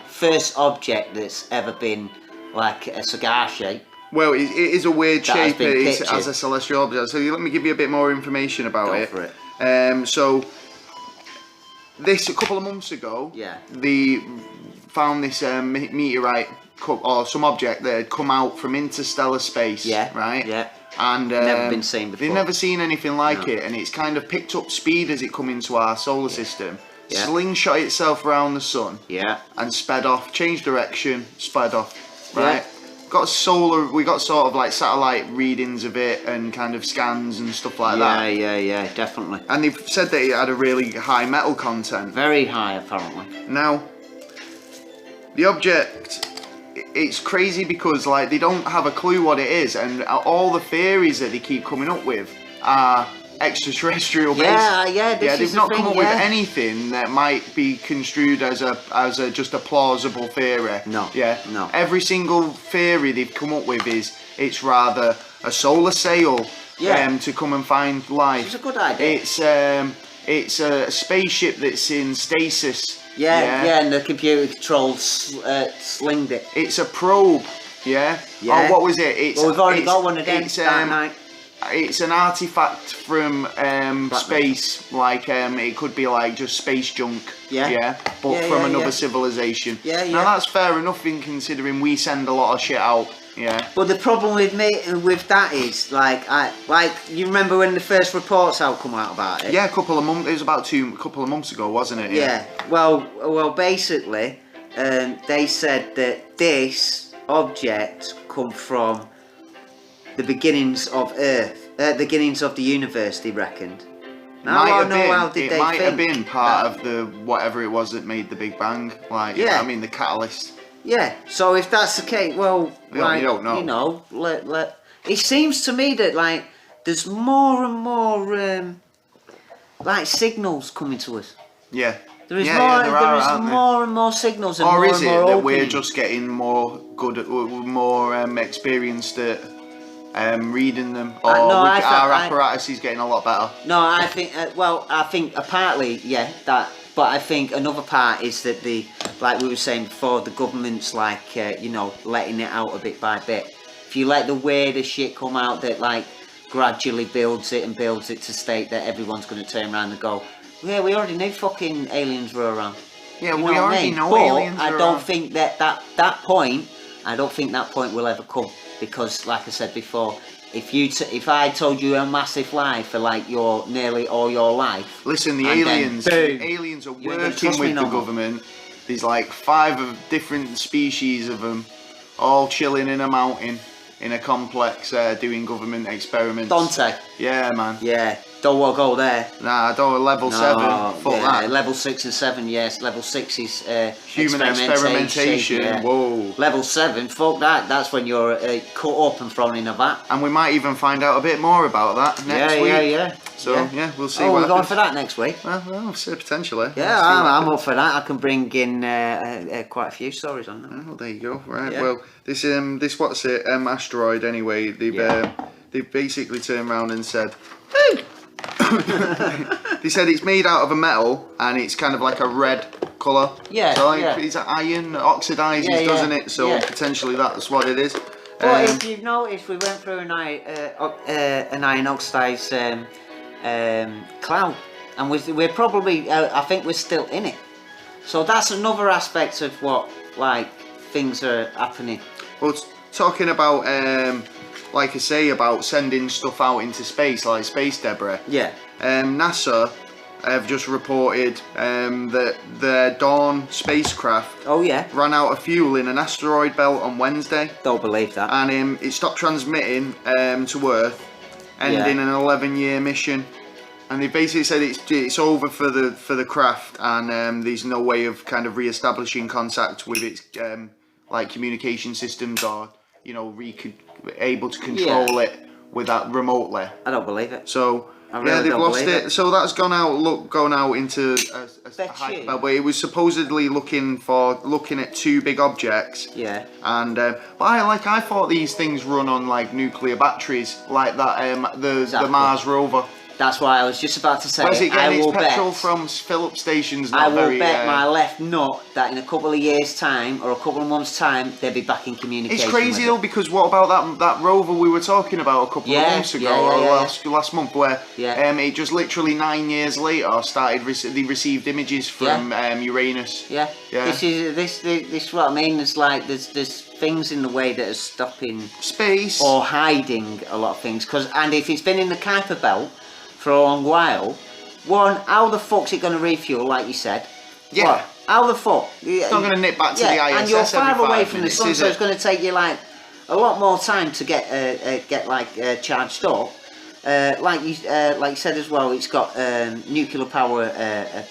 first object that's ever been like a cigar shape. Well, it is a weird That has shape. been It's pictured. as a celestial object. So let me give you a bit more information about Go it. for it. So this a couple of months ago, Yeah. they found this meteorite or some object that had come out from interstellar space. Yeah. Right. Yeah. And Never been seen before. They've never seen anything like No. it, and it's kind of picked up speed as it come into our solar system. Yeah. Slingshot itself around the sun Yeah. and sped off, changed direction, sped off. Right. We got sort of like satellite readings of it and kind of scans and stuff like that. Yeah, definitely. And they've said that it had a really high metal content. Very high, apparently. Now, the object, it's crazy because like they don't have a clue what it is, and all the theories that they keep coming up with are extraterrestrial based. Yeah, this They've is the not thing, come up with yeah. anything that might be construed as a just a plausible theory. No, Yeah. no. Every single theory they've come up with is it's rather a solar sail Yeah. to come and find life. It's a good idea. It's a spaceship that's in stasis. Yeah, and the computer controlled slinged it. It's a probe. Yeah. Yeah. Oh, what was it? It's, Well, we've already it's- got one of them It's, that night. it's an artifact from space. Like it could be like just space junk. Yeah. Yeah. But Yeah, from yeah, another yeah. civilization. Yeah, Now yeah. that's fair enough in considering we send a lot of shit out. Yeah. But the problem with me with that is like you remember when the first reports come out about it? Yeah, a couple of months. It was about a couple of months ago, wasn't it? Yeah. Well, basically, they said that this object come from the beginnings of Earth, beginnings of the universe. They reckoned. Now, Might I have don't know been. how did It they might have think been part that- of the whatever it was that made the Big Bang. Like, Yeah. I mean, the catalyst. Yeah. So if that's the case, well, You like, don't know. you know, let. It seems to me that like there's more and more like signals coming to us. Yeah. There is Yeah, more. there There are, is aren't there? more and more signals, and Or more is and it more that we're openings. just getting more good, more experienced at reading them, or no, I our thought- apparatus is getting a lot better? No, I think. I think partly, yeah, that. But I think another part is that like we were saying before, the government's like, letting it out a bit by bit. If you let the weirdest shit come out, that like gradually builds it to state that everyone's going to turn around and go, yeah, we already knew fucking aliens were around. Yeah, You we know what I already mean? know But aliens I are don't around. think that point. I don't think that point will ever come because, like I said before, if I told you a massive lie for like nearly all your life. Listen, the And then, aliens, boom, aliens are you ain't gonna working trust me with no the more. government. There's like 5 of different species of them, all chilling in a mountain in a complex, doing government experiments. Dante. Yeah, man. Yeah, don't want to go there. Nah, I don't. Level 7. Fuck yeah, that. level 6 and 7, yes. Level 6 is Human experimentation. Yeah. Whoa. Level 7, fuck that. That's when you're cut up and thrown in a vat. And we might even find out a bit more about that next week. Yeah. So yeah, we'll see Oh, what we're going happens. for that next week. Well, so potentially. Yeah, We'll see what I'm happens. up for that. I can bring in quite a few stories on that. Oh, there you go. Right. Yeah. Well, this what's it? Asteroid. Anyway, they've basically turned around and said. They said it's made out of a metal and it's kind of like a red colour. Yeah, So like, yeah. it's iron oxidizes, Yeah, yeah, doesn't it? So yeah. potentially that's what it is. But if you've noticed, we went through an iron oxidized cloud, and we're probably, I think we're still in it. So that's another aspect of what, like, things are happening. Well, talking about, like I say, about sending stuff out into space, like space debris. Yeah. NASA have just reported that their Dawn spacecraft Oh yeah. ran out of fuel in an asteroid belt on Wednesday, Don't believe that. and it stopped transmitting to Earth, ending an 11-year mission. And they basically said it's over for the craft, and there's no way of kind of re-establishing contact with its like communication systems, or able to control it with that remotely. I don't believe it. So really they've don't lost believe it. So that's gone out into a hyperbole. But it was supposedly looking at two big objects. Yeah. And but I thought these things run on like nuclear batteries, like that the Mars rover. That's why I was just about to say. Where's it getting its petrol bet, from? Phillips station's I not will very. bet my left nut that in a couple of years' time or a couple of months' time they'll be back in communication. It's crazy though, because what about that rover we were talking about a couple of months ago, last month, where it just literally 9 years later they received images from Uranus. Yeah. This is what I mean. It's like there's things in the way that are stopping space or hiding a lot of things. And if it's been in the Kuiper belt for a long while, one, how the fuck's it going to refuel, like you said? Yeah. What? How the fuck? It's not going to nip back to the ISS. And you're far every 5 away from minutes, the sun, is so it? it's going to take you like a lot more time to get charged up. Like you said as well, it's got nuclear power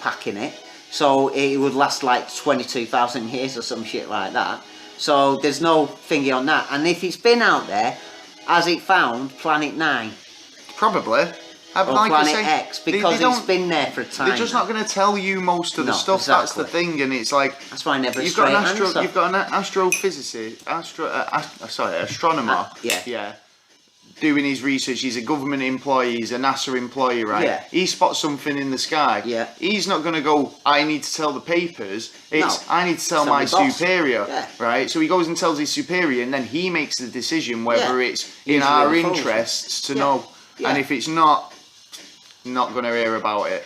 pack in it, so it would last like 22,000 years or some shit like that. So there's no thingy on that. And if it's been out there, has it found Planet 9? Probably. Or like Planet X, because it's been there for a time. They're just not going to tell you most of the stuff. Exactly. That's the thing, and it's like that's why I never. You've got an astrophysicist, astronomer. Yeah. Doing his research. He's a government employee. He's a NASA employee, right? Yeah. He spots something in the sky. Yeah. He's not going to go, I need to tell the papers. It's I need to tell my boss. superior. Yeah. Right. So he goes and tells his superior, and then he makes the decision whether it's in our interests to know. Yeah. And if it's not going to hear about it.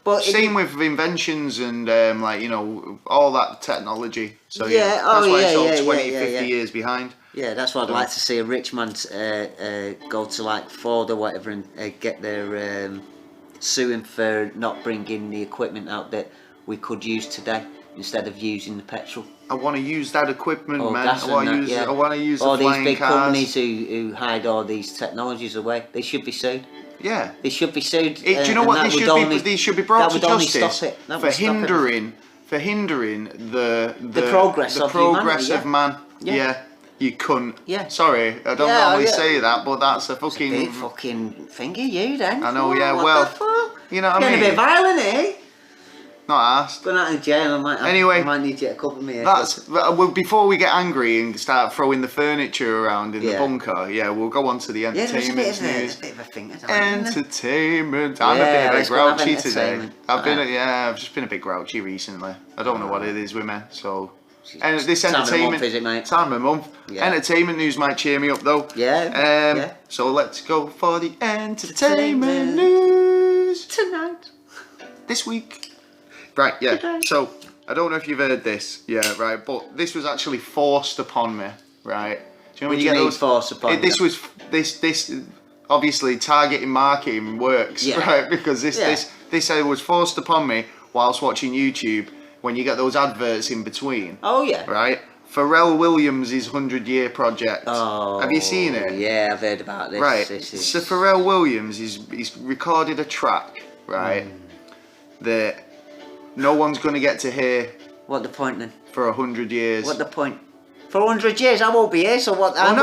But same with inventions and all that technology. So that's why it's all 20, 50 years behind. Yeah, that's what I'd like to see a rich man go to like Ford or whatever and get their suing for not bringing the equipment out that we could use today instead of using the petrol. I want to use that equipment, man. Gas I want to use all the flying these big cars. companies who hide all these technologies away. They should be sued. Yeah, they should be sued. Do you know what they should be brought to justice for hindering the progress of man. Yeah. You cunt. Yeah. Sorry, I don't normally say that, but that's a fucking... It's a big fucking thingy, you then. I know, yeah, you know what I mean? Getting a bit violent, eh? Not asked. Going out in jail, I might need you to cover me. Before we get angry and start throwing the furniture around in the bunker, we'll go on to the entertainment news. There's a bit of a thing, entertainment. I'm a bit of a grouchy today. I've just been a bit grouchy recently. I don't know what it is with me, so... And this entertainment time of month. Entertainment news might cheer me up though. So let's go for the entertainment news tonight. This week. Right, yeah. So I don't know if you've heard this. Yeah, right. But this was actually forced upon me. Right. Do you know when you get those forced upon? This obviously targeting marketing works, right? Because this was forced upon me whilst watching YouTube. When you get those adverts in between. Oh yeah. Right? Pharrell Williams' 100-year project. Oh. Have you seen it? Yeah, I've heard about this. Right. So Pharrell Williams, he's recorded a track, right? That no one's going to get to hear. What the point then? For 100 years. What the point? For 100 years, I won't be here, so what? Well,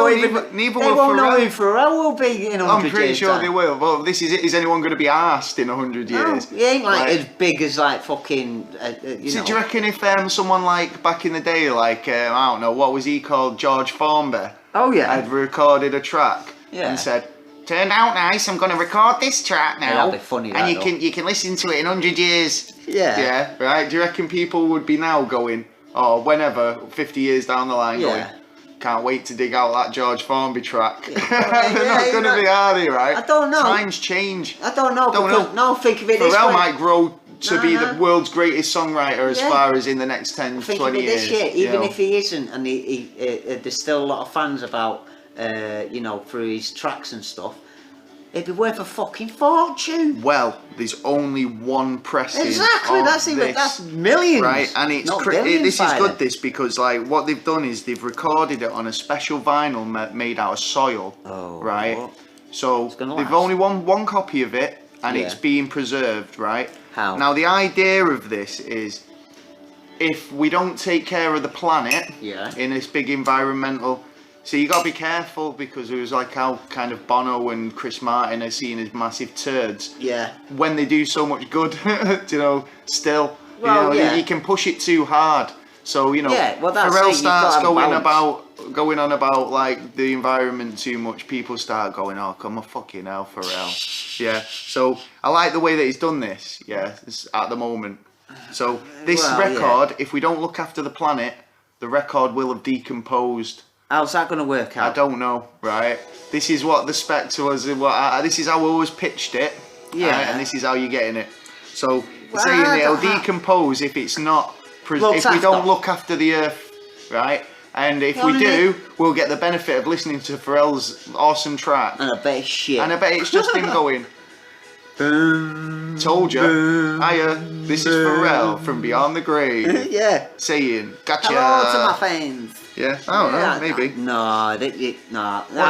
neither will won't know who Pharrell will be in 100 years. I'm pretty sure they will. Well, this is it. Is anyone going to be asked in 100 years? No, he ain't like as big as like fucking. Do you reckon if someone like back in the day, like I don't know, what was he called, George Formby? Oh yeah. Had recorded a track and said, "Turned out nice. I'm going to record this track now." That'd be funny. And you can listen to it in 100 years. Yeah. Yeah. Right. Do you reckon people would be now going? Or whenever, 50 years down the line, going, can't wait to dig out that George Formby track. They're not going to be, are they, right? I don't know. Times change. I don't know. No, think of it this way. Pharrell might grow to be the world's greatest songwriter as far as in the next 10, 20 years. Even if he isn't, and there's still a lot of fans about, through his tracks and stuff. it'd be worth a fucking fortune. Well, there's only one pressing. Exactly, of that's millions. Right, and it's not this is good. then. This because like what they've done is they've recorded it on a special vinyl made out of soil. Oh, right. what? So It's gonna they've last. only one copy of it, and it's being preserved. Right. How? Now the idea of this is, if we don't take care of the planet in this big environmental. So you gotta be careful, because it was like how kind of Bono and Chris Martin are seen as massive turds. Yeah. When they do so much good, you know, still, Well, you can push it too hard. So you know, that's Pharrell it, starts going balance. on about like the environment too much. People start going, "Oh, come on, fucking hell, Pharrell." Yeah. So I like the way that he's done this. Yeah, at the moment. So this record, if we don't look after the planet, the record will have decomposed. How's that going to work out? I don't know, right? This is what the specs was. This is how I always pitched it. Yeah. Right? And this is how you're getting it. So saying it'll decompose if it's not, if we don't look after the Earth, right? And if we do, we'll get the benefit of listening to Pharrell's awesome track. And I bet it's shit. And I bet it's just him going. Boom, Told you. boom, Hiya. This is Pharrell from Beyond the Grave. Yeah. Saying, gotcha. Hello to my fans. Yeah, I don't know, maybe. No, do I you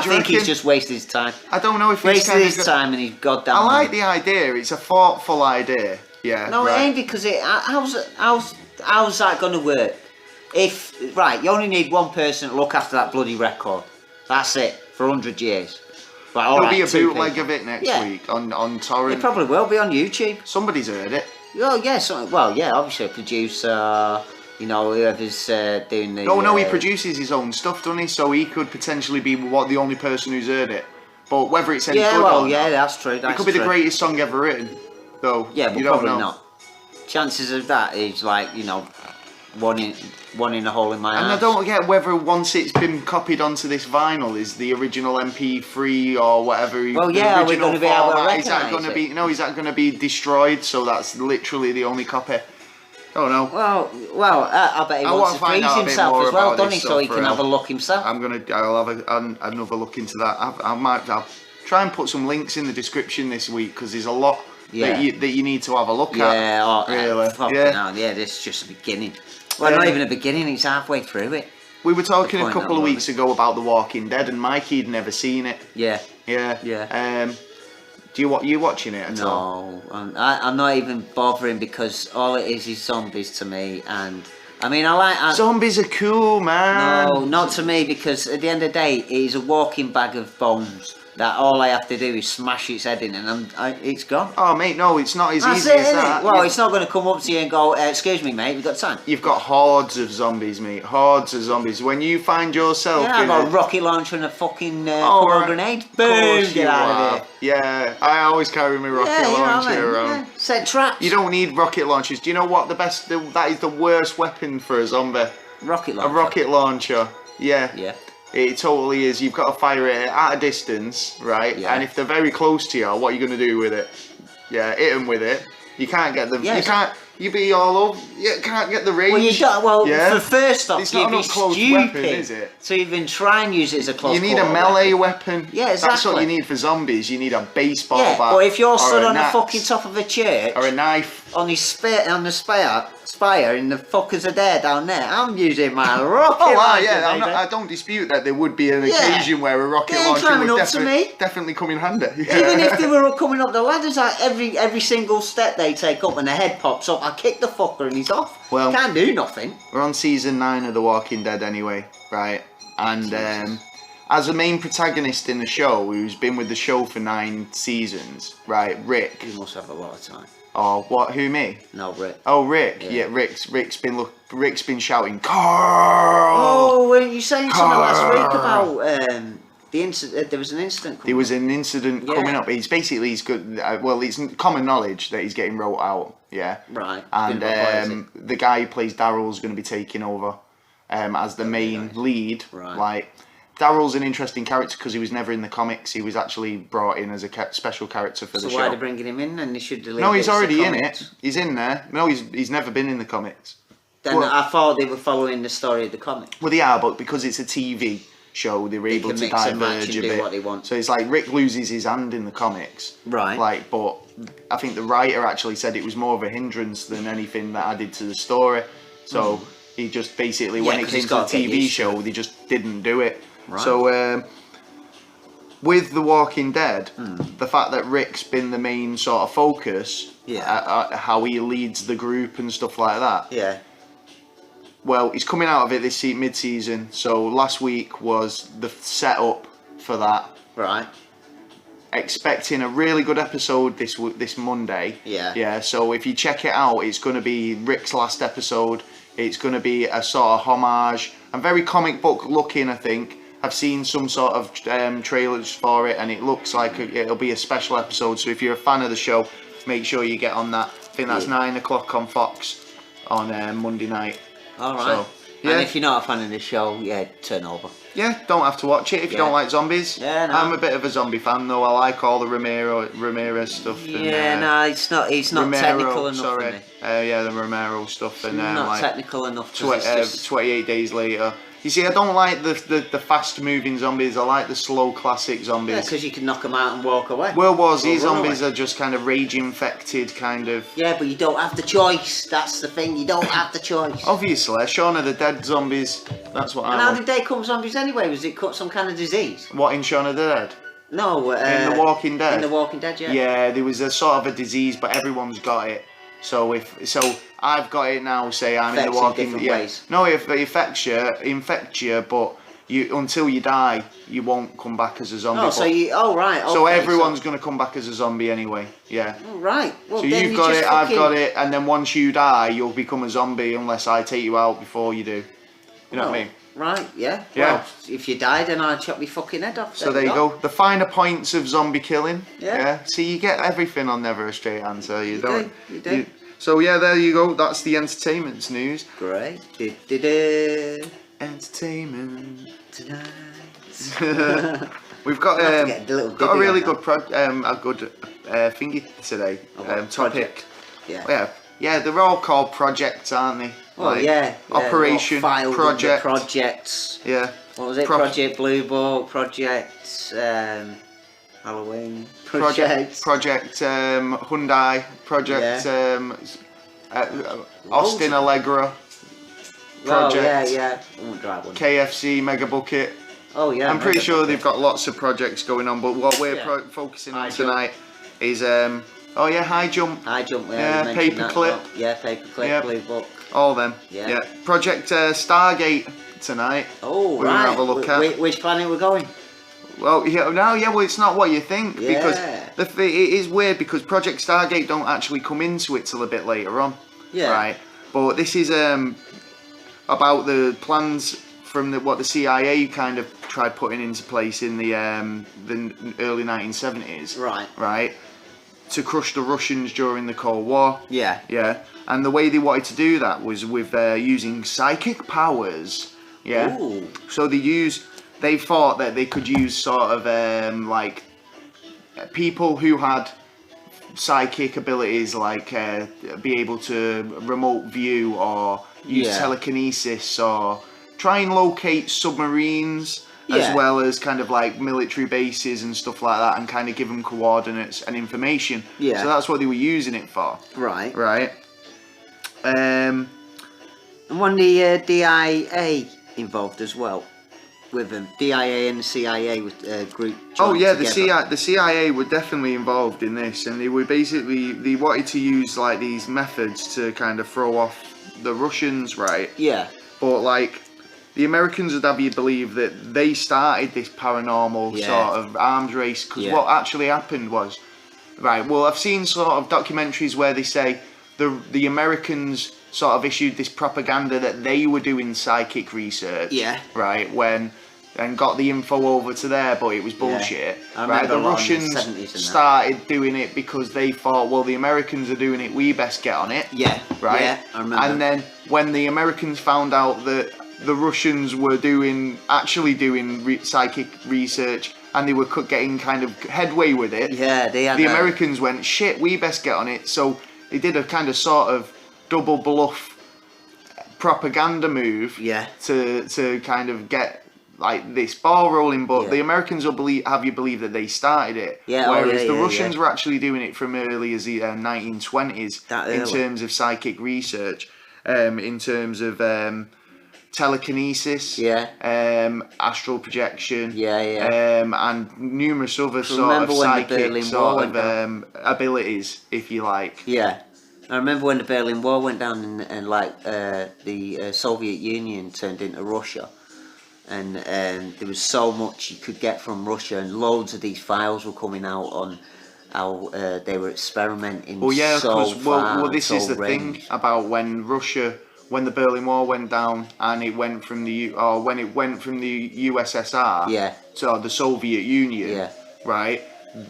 think he's reckon? just wasted his time. I don't know if he's Wasted kind his of time and he's goddamn. I like the idea. It's a thoughtful idea. Yeah. No, right. it ain't, because how's that going to work? If you only need one person to look after that bloody record. That's it for 100 years. Right, There'll right, be a two bootleg people. of it next week on torrent. It probably will be on YouTube. Somebody's heard it. Oh yeah, obviously a producer. You know, whoever's doing the. No, he produces his own stuff, doesn't he? So he could potentially be the only person who's heard it. But whether it's any good or not, that's true. it could be the greatest song ever written. Though. Yeah, but you don't probably know. not. Chances of that is like, you know, one in a hole in my And ass. I don't get whether once it's been copied onto this vinyl is the original MP3 or whatever. Well, the yeah, are we original going to be able to format, is that recognise going to it? be? No, is that going to be destroyed? So that's literally the only copy. Oh no. Well, I bet he wants to find freeze out a bit himself more as well, about doesn't he? this So he stuff, can have a Pharrell. look himself. I'll have another look into that. I'll try and put some links in the description this week, because there's a lot that you need to have a look at. Really. This is just the beginning. Well, not even the beginning. It's halfway through it. We were talking a point couple of weeks ago about The Walking Dead, and Mikey'd never seen it. Yeah. Yeah. Do you watching it at all? No, I'm not even bothering, because all it is zombies to me, and I mean Zombies are cool, man. No, not to me, because at the end of the day, it is a walking bag of bones that all I have to do is smash its head in, and it's gone. Oh, mate, no, it's not as That's easy it, as isn't that. it? Well, it's not going to come up to you and go, excuse me, mate, we've got time. You've got hordes of zombies, mate. Hordes of zombies. When you find yourself Yeah, I've in got a rocket launcher and a fucking grenade. Boom, Course get you out are. of here. Yeah, I always carry my rocket launcher around. Yeah. Set traps. You don't need rocket launchers. Do you know what that is the worst weapon for a zombie? Rocket launcher. A rocket launcher. Yeah. Yeah. It totally is. You've got to fire it at a distance, right? Yeah. And if they're very close to you, what are you going to do with it? Yeah, hit them with it. You can't get them. Yeah, you can't. You be all over. You can't get the range. Well, you don't. Well, yeah? for first off, It's not you'd a be close stupid weapon, is it? to even try and use it as a close. You need a melee weapon. Yeah, exactly. That's what you need for zombies. You need a baseball bat. But if you're or stood an on the axe, fucking top of a church, or a knife. on the spire, and the fuckers are there down there, I'm using my rocket launcher. Yeah, baby. I don't dispute that there would be an occasion where a rocket They ain't launcher climbing would up to me. definitely come in handy. Even if they were coming up the ladders, every single step they take up and the head pops up, I kick the fucker and he's off. Well, can't do nothing. We're on season 9 of The Walking Dead anyway, right? And as a main protagonist in the show, who's been with the show for 9 seasons, right? Rick. You must have a lot of time. Oh, what? Who, me? No, Rick. Oh, Rick. Yeah, Rick's been shouting, Carl! Oh, weren't you saying something last week about the incident? There was an incident. There was an incident coming up. He's good. Well, it's common knowledge that he's getting wrote out. Yeah. Right. And the guy who plays Daryl's going to be taking over as the main lead. Right. Like, Daryl's an interesting character because he was never in the comics. He was actually brought in as a special character for the show. So why are they bringing him in? And they should delete. No, he's already in comics. it. He's in there. No, he's never been in the comics. Then I thought they were following the story of the comic. Well, they are, but because it's a TV show, they were able can to mix and match diverge a and do bit. what they want. So it's like Rick loses his hand in the comics, Right. like, but I think the writer actually said it was more of a hindrance than anything that added to the story. So he just basically, when it 'cause came he's to the gotta get TV used to show, it. they just didn't do it. Right. So with The Walking Dead, the fact that Rick's been the main sort of focus, how he leads the group and stuff like that. Yeah. Well, he's coming out of it this mid-season, so last week was the setup for that. Right. Expecting a really good episode this Monday. Yeah. Yeah, so if you check it out, it's going to be Rick's last episode. It's going to be a sort of homage and very comic book looking, I think. I've seen some sort of trailers for it, and it looks like it'll be a special episode. So if you're a fan of the show, make sure you get on that. I think that's 9 o'clock on Fox on Monday night. All right. So, yeah. And if you're not a fan of the show, turn over. Yeah, don't have to watch it if you don't like zombies. Yeah, no. I'm a bit of a zombie fan though. I like all the Ramirez stuff. Yeah, no, it's not Romero, technical enough sorry. for me. Yeah, the Romero stuff and Not like technical enough. 28 days later. You see, I don't like the fast moving zombies. I like the slow classic Yeah, zombies. because you can knock them out and walk away. World War Z Or run zombies away. are just kind of rage infected, kind of. Yeah, but you don't have the choice. That's the thing. You don't have the choice. Obviously, Shaun of the Dead zombies. That's what And I how want. did they come zombies anyway? Was it some kind of disease? What in Shaun of the Dead? No. In The Walking Dead. In The Walking Dead, yeah. Yeah, there was a sort of a disease, but everyone's got it. So I've got it now. Say I'm in Affects The in Walking different Dead. ways. No, if it infects you, but until you die, you won't come back as a zombie. Oh, so you. Oh, right. Okay, so everyone's gonna come back as a zombie anyway. Yeah. Oh, right. Well, So then you've you got just it, I've fucking- got it, and then once you die, you'll become a zombie unless I take you out before you do. You know what I mean? Right. Yeah. Yeah. Well, if you die, then I'd chop your fucking head off. So there you go. The finer points of zombie killing. Yeah. See, you get everything on Never a Straight Answer. You don't. You do. So yeah, there you go. That's the entertainment news. Great. Entertainment. Tonight. We've got I'll have to get a little got a ditty really on good thingy today. Topic. Project. Yeah. Yeah. They're all called projects, aren't they? Oh yeah. Operation Filed Project. under projects. Yeah. What was it? Project Blue Book. Project Halloween. Project Hyundai. Project Austin Allegra. Project. Oh yeah. I won't drive one. KFC Mega Bucket. Oh yeah. I'm pretty Mega sure Bucket. they've got lots of projects going on, but what we're focusing on High jump. tonight is high jump, High jump. Yeah, you mentioned that paperclip. as well. Yeah, paperclip. Yep. Blue Book. all them. Yeah. Project Stargate tonight. Oh We're gonna right. have a look at. Which planet we're going? Well, well, it's not what you think because Yeah. it is weird because Project Stargate don't actually come into it till a bit later on. Yeah. Right. But this is about the plans from what the CIA kind of tried putting into place in the early 1970s. Right. Right. To crush the Russians during the Cold War. Yeah. Yeah. And the way they wanted to do that was with using psychic powers. Yeah. Ooh. So they thought that they could use sort of like people who had psychic abilities, like be able to remote view or use telekinesis or try and locate submarines as well as kind of like military bases and stuff like that, and kind of give them coordinates and information. Yeah. So that's what they were using it for. Right. Right. And wasn't the DIA involved as well with them? DIA and the CIA with group. Oh joined yeah, together. the CIA were definitely involved in this, and they wanted to use like these methods to kind of throw off the Russians, right? Yeah. But like the Americans would have you believe that they started this paranormal sort of arms race, because what actually happened was, right, well, I've seen sort of documentaries where they say the Americans sort of issued this propaganda that they were doing psychic research, right, and got the info over to there, but it was bullshit. I Right, remember the a lot in the Russians 70s and that. started doing it because they thought, well, the Americans are doing it, we best get on it. Yeah. Right. Yeah, I remember. And then when the Americans found out that the Russians were actually doing psychic research, and they were getting kind of headway with it. Yeah, they had The Americans went, shit, we best get on it. So they did a kind of sort of double bluff propaganda move. Yeah. To kind of get like this ball rolling, but Yeah. the Americans will have you believe that they started it, Yeah, whereas the yeah, Russians were actually doing it from early as the 1920s That in early. terms of psychic research, in terms of telekinesis, astral projection, and numerous other sort of remember when the psychic Berlin Wall sort went of abilities, if you like. Yeah. I remember when the Berlin Wall went down and like the Soviet Union turned into Russia, and there was so much you could get from Russia, and loads of these files were coming out on how they were experimenting. Well, yeah, so because far this and is so the thing range. about when the Berlin Wall went down and it went from when it went from the USSR to the Soviet Union, right?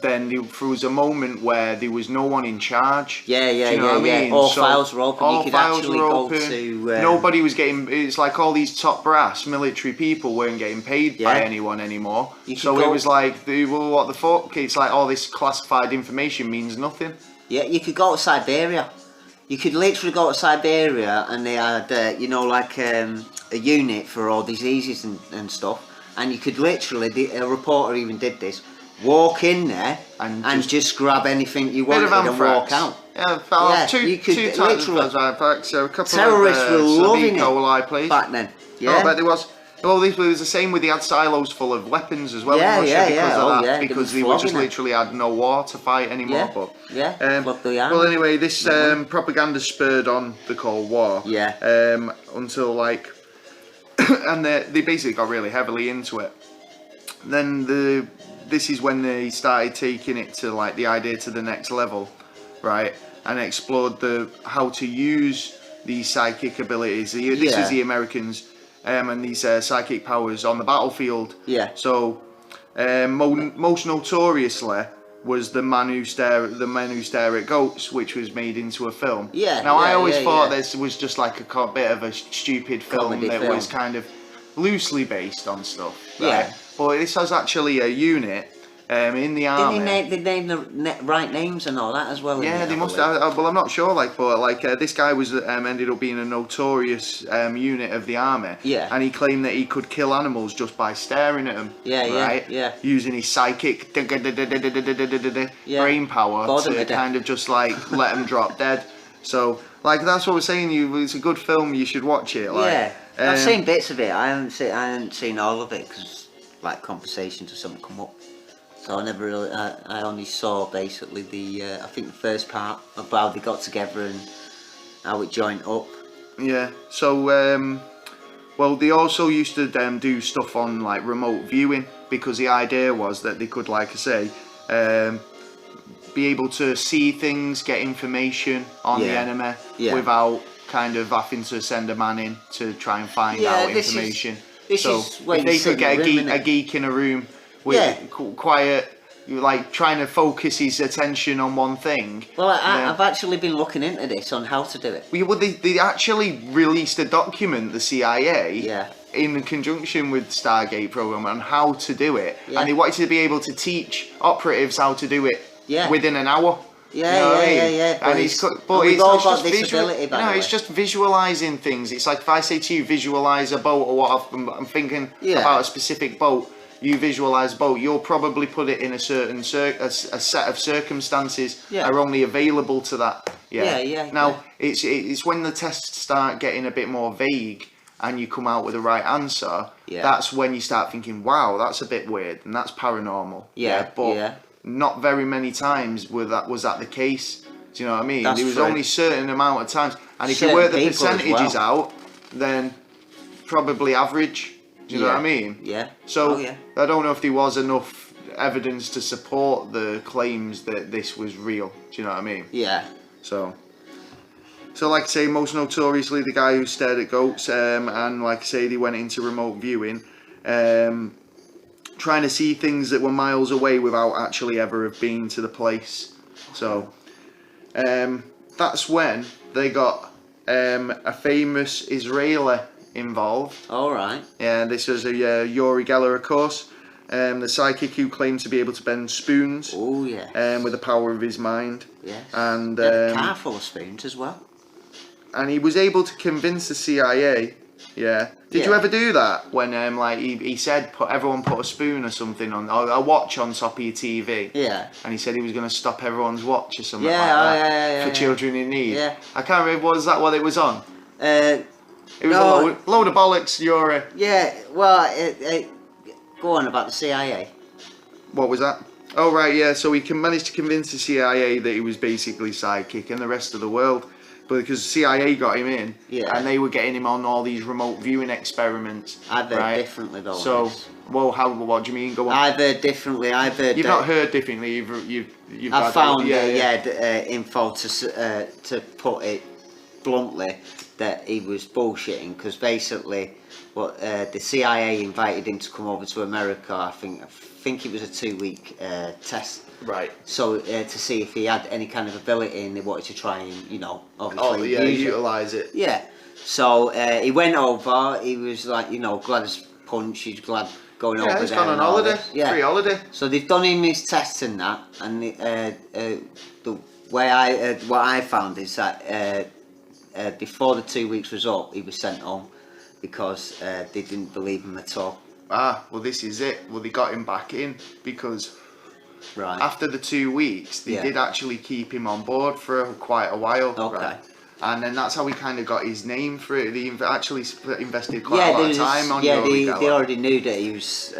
Then there was a moment where there was no one in charge. Do you know what I mean? All files were open. You could actually go to. Nobody was getting. It's like all these top brass military people weren't getting paid by anyone anymore. So it was like, well, what the fuck? It's like all this classified information means nothing. Yeah, you could go to Siberia. You could literally go to Siberia, and they had, like a unit for all diseases and stuff. And you could literally, a reporter even did this, walk in there and just grab anything you wanted and walk out. Yeah, two types of anthrax. So a couple terrorists of were loving E. coli, please. Back then. Yeah. Oh, I bet there was. Well, this was the same with the had silos full of weapons as well in Russia because of that, because they were just literally had no war to fight anymore. Well, anyway, this propaganda spurred on the Cold War. Until like, and they basically got really heavily into it. Then this is when they started taking it to like the idea to the next level, right? And explored how to use these psychic abilities. This is the Americans. And these psychic powers on the battlefield. So, most notoriously was the Man Who Stare at Goats, which was made into a film. Now, I always thought this was just like a bit of a stupid film was kind of loosely based on stuff. Right? But this has actually a unit in the army. Did they name the right names and all that as well? Yeah, they must. Well, I'm not sure. But this guy was ended up being a notorious unit of the army. And he claimed that he could kill animals just by staring at them. Using his psychic brain power to kind of just like let them drop dead. So that's what we're saying. It's a good film. You should watch it. I've seen bits of it. I haven't seen all of it because like conversations or something come up. So I never really. I only saw basically I think the first part of how they got together and how it joined up. Yeah. So well, they also used to do stuff on like remote viewing because the idea was that they could, like I say, be able to see things, get information on the enemy without kind of having to send a man in to try and find out information. So if they could get a geek in a room with quiet, like trying to focus his attention on one thing. Well, I've actually been looking into this on how to do it. Well, they actually released a document, the CIA, in conjunction with Stargate program, on how to do it, and they wanted to be able to teach operatives how to do it within an hour. And we've all got this ability, by the way. It's just visualizing things. It's like if I say to you, visualize a boat, or what I'm thinking about a specific boat. You visualize a boat. You'll probably put it in a certain a set of circumstances are only available to that. Now it's when the tests start getting a bit more vague and you come out with the right answer. That's when you start thinking, wow, that's a bit weird and that's paranormal. But not very many times was that the case. Do you know what I mean? There was only a certain amount of times, and if you work the percentages out, then probably average. Do you know what I mean? So I don't know if there was enough evidence to support the claims that this was real. Do you know what I mean? So like I say, most notoriously the guy who stared at goats, and like I say, they went into remote viewing, trying to see things that were miles away without actually ever have been to the place. So that's when they got a famous Israeli involved. Alright. Yeah, this was a Uri Geller, of course, the psychic who claimed to be able to bend spoons. Oh yeah. With the power of his mind. And a car full of spoons as well. And he was able to convince the CIA Yeah. Did you Yeah. ever do that when like he said everyone put a spoon or something on or a watch on top of your TV? Yeah. And he said he was going to stop everyone's watch or something Yeah, like oh, that yeah, for yeah. children in need. Yeah. I can't remember. Was that what it was on? Uh, It was no, a load of bollocks. yeah. Well, go on about the CIA. What was that? Oh right, yeah. So he managed to convince the CIA that he was basically psychic and the rest of the world, but because the CIA got him in, Yeah. and they were getting him on all these remote viewing experiments. I've heard right? differently though. So, well, what do you mean? Go on. I've heard differently. I've heard. You've not heard differently. You've I had found yeah. info to put it bluntly that he was bullshitting because basically, what the CIA invited him to come over to America. I think it was a 2-week test. Right. So to see if he had any kind of ability, and they wanted to try and obviously utilise it. Yeah. So he went over. He was like glad as punch. He's glad going over there. Yeah, he's gone on holiday. Yeah. Free holiday. So they've done him his tests and that, and the way what I found is that before the 2 weeks was up, he was sent home because they didn't believe him at all. Ah, well, this is it. Well, they got him back in because Right. after the 2 weeks, they did actually keep him on board for quite a while. Okay. Right? And then that's how he kind of got his name for it. They actually invested quite a lot of time on they already knew that he was.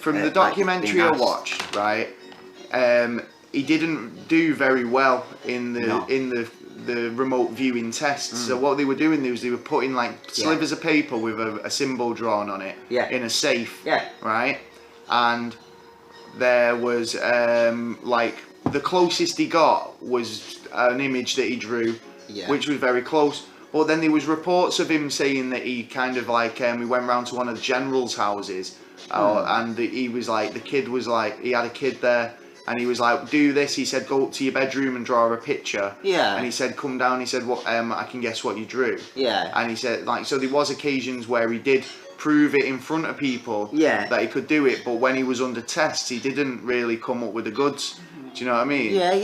From the documentary I watched, right, he didn't do very well in the remote viewing tests. So what they were doing was they were putting like slivers of paper with a symbol drawn on it in a safe, right, and there was like the closest he got was an image that he drew, which was very close. But then there was reports of him saying that he kind of like he went round to one of the generals' houses, and he was like the kid was like he had a kid there. And he was like, do this. He said, go up to your bedroom and draw a picture. Yeah. And he said, come down. He said, what? I can guess what you drew. Yeah. And he said, like, so there was occasions where he did prove it in front of people that he could do it. But when he was under test, he didn't really come up with the goods. Do you know what I mean? Yeah.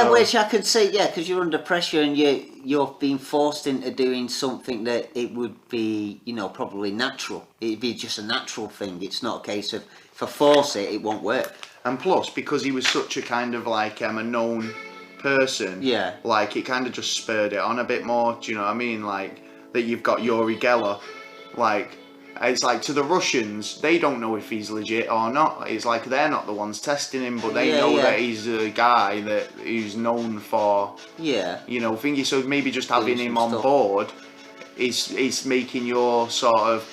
So, Which I could say, because you're under pressure and you're being forced into doing something that it would be, probably natural. It'd be just a natural thing. It's not a case of if I force it, it won't work. And plus, because he was such a kind of like a known person, like it kind of just spurred it on a bit more. Do you know what I mean? Like that you've got Yuri Geller, like it's like to the Russians, they don't know if he's legit or not. It's like they're not the ones testing him, but they know that he's a guy that who's known for thingy. So maybe just having him on board is making your sort of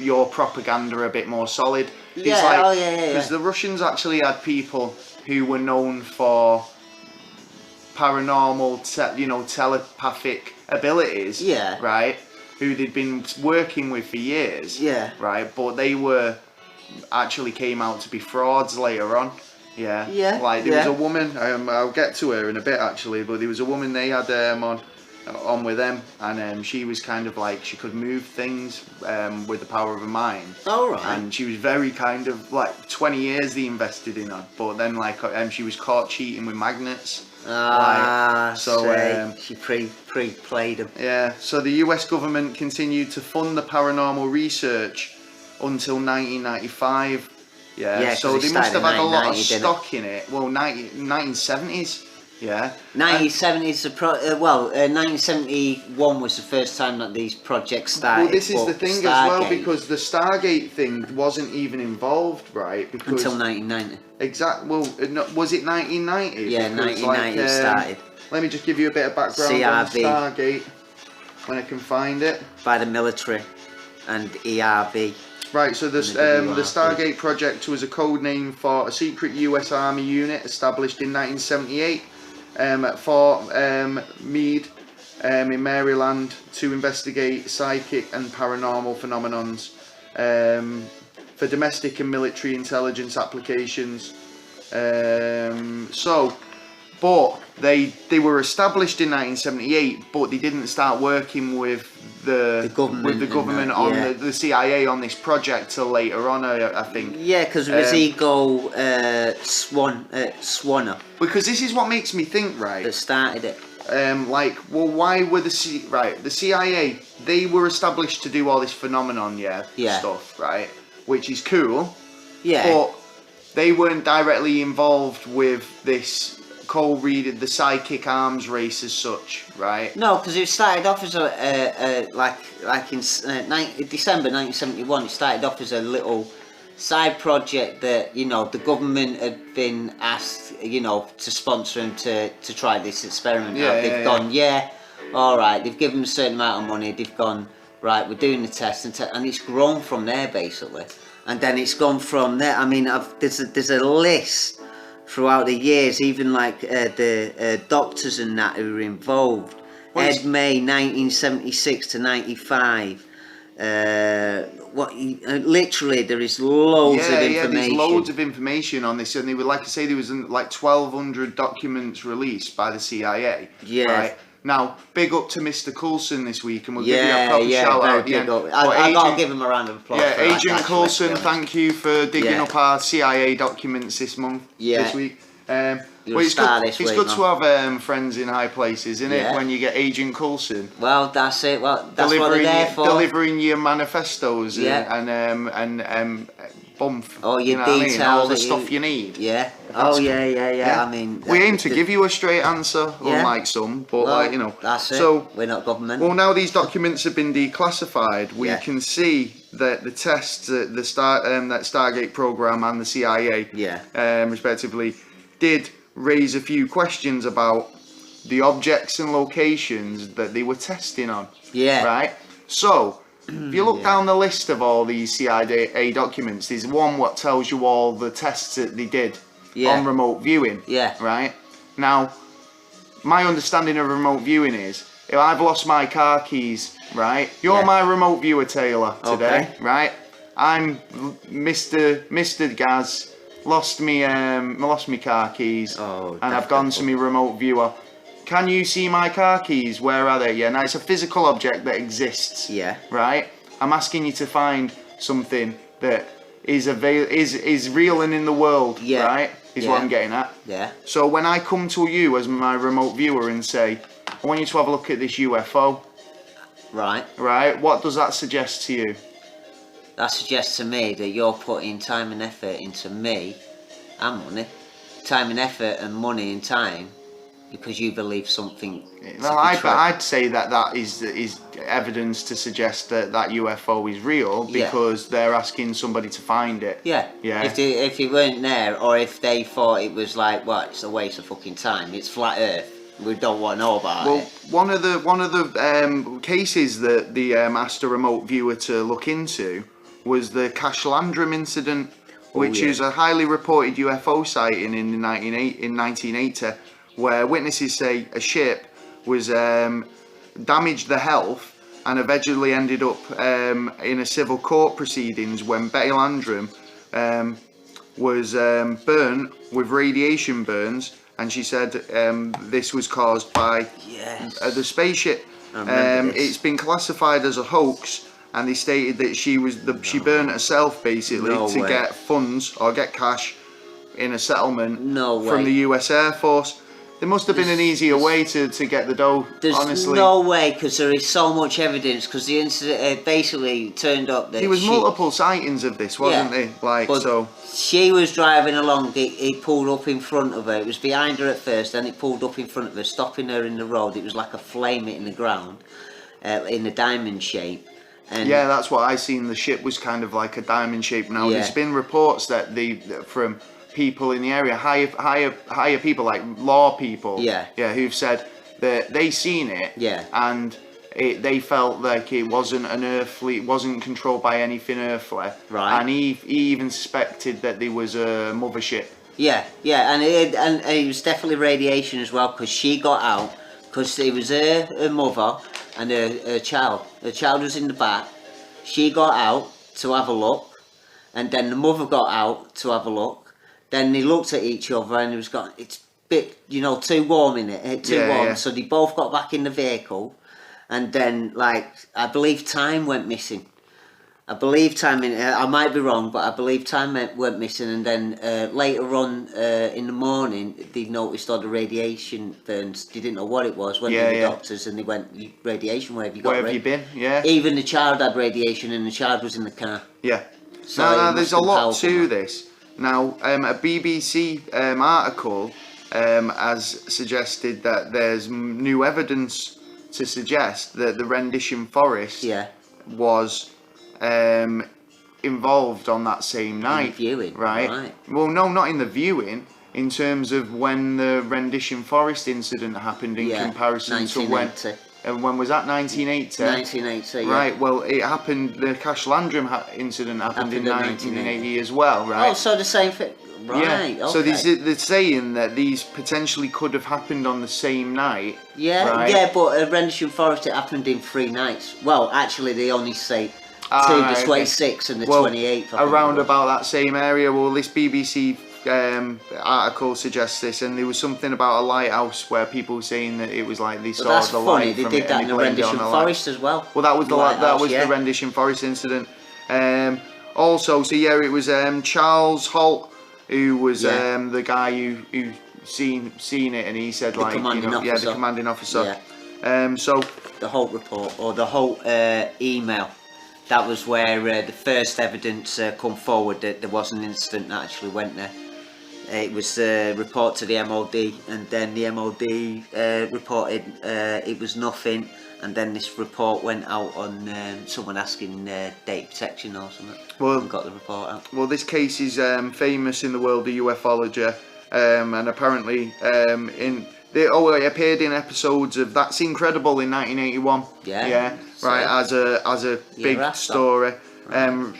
your propaganda a bit more solid. Because the Russians actually had people who were known for paranormal, telepathic abilities, right? Who they'd been working with for years, right? But they were actually came out to be frauds later on, Like there was a woman. I'll get to her in a bit actually, but there was a woman they had on with them, and she was kind of like she could move things with the power of her mind. Oh, right. And she was very kind of like 20 years they invested in her, but then like she was caught cheating with magnets. She pre-played them. Yeah. So the US government continued to fund the paranormal research until 1995. Yeah. So they must have had a lot of stock in it. Well, 1970s. Yeah. 1970s. 1971 was the first time that these projects started. Well, this is the thing as well, because the Stargate thing wasn't even involved, right? Because until 1990. Exactly. Well, was it 1990? Yeah, 1990 started. Let me just give you a bit of background on Stargate when I can find it. By the military and ERB. Right, so the Stargate project was a code name for a secret US Army unit established in 1978 at Fort Meade in Maryland to investigate psychic and paranormal phenomenons for domestic and military intelligence applications. But they were established in 1978, but they didn't start working with the government on the CIA on this project till later on, I think. Yeah, because it was Swanner. Because this is what makes me think, right? That started it. why were the CIA, they were established to do all this phenomenon stuff, right, which is cool, but they weren't directly involved with this the psychic arms race as such, right? No, because it started off as in December 1971. It started off as a little side project that the government had been asked to sponsor and to try this experiment. They've gone all right. They've given them a certain amount of money. They've gone right. We're doing the test and it's grown from there basically. And then it's gone from there. I mean, there's a list throughout the years, even like the doctors and that who were involved. Ed May, 1976 to 95. Literally, there is loads of information. Yeah, there's loads of information on this, and they would like to say there was like 1,200 documents released by the CIA. Yeah. Right? Now, big up to Mr. Coulson this week, and we'll give you a proper shout out at the end. I gotta give him a round of applause. Yeah, Agent Coulson, thank you for digging up our CIA documents this week. It's good to have friends in high places, isn't it? When you get Agent Coulson. Well, that's it. Well, that's what they're there for. Delivering your manifestos and bump. All your details, all the stuff you need. Yeah. That's yeah. I mean, we aim to give you a straight answer, unlike some, but that's it. So we're not government. Well, now these documents have been declassified. We can see that the tests that that Stargate program and the CIA, respectively, did raise a few questions about the objects and locations that they were testing on. Yeah. Right. So, if you look down the list of all these CIA documents, there's one what tells you all the tests that they did on remote viewing. Yeah. Right. Now, my understanding of remote viewing is, if I've lost my car keys, right? You're my remote viewer, Taylor, today, right? I'm Mr. Gaz. Lost me car keys, and I've gone to my remote viewer. Can you see my car keys? Where are they? Yeah, now it's a physical object that exists. Yeah. Right. I'm asking you to find something that is real and in the world. Yeah. Right. Is what I'm getting at. Yeah. So when I come to you as my remote viewer and say, I want you to have a look at this UFO. Right. Right. What does that suggest to you? That suggests to me that you're putting time and effort into me and money. Time and effort and money and time because you believe something. Well, I'd say that is evidence to suggest that UFO is real because they're asking somebody to find it. Yeah. Yeah. If you weren't there, or if they thought it was like, well, it's a waste of fucking time. It's flat Earth. We don't want to know about it. One of the cases that the asked a remote viewer to look into was the Kashlandram incident, which is a highly reported UFO sighting in 1980, where witnesses say a ship was damaged the health and eventually ended up in a civil court proceedings when Betty Landrum was burnt with radiation burns, and she said this was caused by the spaceship. It's been classified as a hoax. And they stated that she burned herself basically to get funds or get cash in a settlement from the US Air Force. There must have been an easier way to get the dough, honestly. There's no way, because there is so much evidence, because the incident basically turned up that there was multiple sightings of this, wasn't there? She was driving along, it pulled up in front of her. It was behind her at first, then it pulled up in front of her, stopping her in the road. It was like a flame hitting the ground in a diamond shape. And that's what I seen. The ship was kind of like a diamond shape. Now there's been reports that from people in the area, higher people like law people, who've said that they seen it, and they felt like it wasn't it wasn't controlled by anything earthly, right? And he even suspected that there was a mothership. And it was definitely radiation as well, because she got out, because it was her mother and her child. The child was in the back. She got out to have a look, and then the mother got out to have a look. Then they looked at each other, and it's a bit, too warm in it, warm. So they both got back in the vehicle, and then, I believe time went missing. I believe time I might be wrong, but I believe time went missing, and then later on in the morning they noticed all the radiation burns. They didn't know what it was. Went to the doctors, and they went, "Radiation? Where have you got? Where have you been?" Yeah. Even the child had radiation, and the child was in the car. Yeah. So now there's a lot to this. Now, a BBC article has suggested that there's new evidence to suggest that the rendition forest was involved on that same night. In the viewing, right? Well, no, not in the viewing. In terms of when the rendition forest incident happened in comparison to when was that? 1980? 1980, yeah. Right, well, it happened, the Cash Landrum incident happened in 1980 as well, right? Oh, so the same thing. Right, yeah. okay. So they're saying that these potentially could have happened on the same night. Yeah, right? Yeah, but rendition forest, it happened in 3 nights. Well, actually, they only say the 26th and the 28th. Around about that same area. Well, this BBC article suggests this, and there was something about a lighthouse where people were saying that it was like they saw the light from it. They did that in the rendition forest as well. Well, that was the rendition forest incident. Also, so yeah, it was Charles Holt who was the guy who seen it, and he said the commanding officer. So the Holt report or the Holt email. That was where the first evidence come forward that there was an incident that actually went there. It was a report to the MOD, and then the MOD reported it was nothing, and then this report went out on someone asking data protection or something. Well, and got the report out. Well, this case is famous in the world of ufology, and apparently it appeared in episodes of That's Incredible in 1981. As a big story.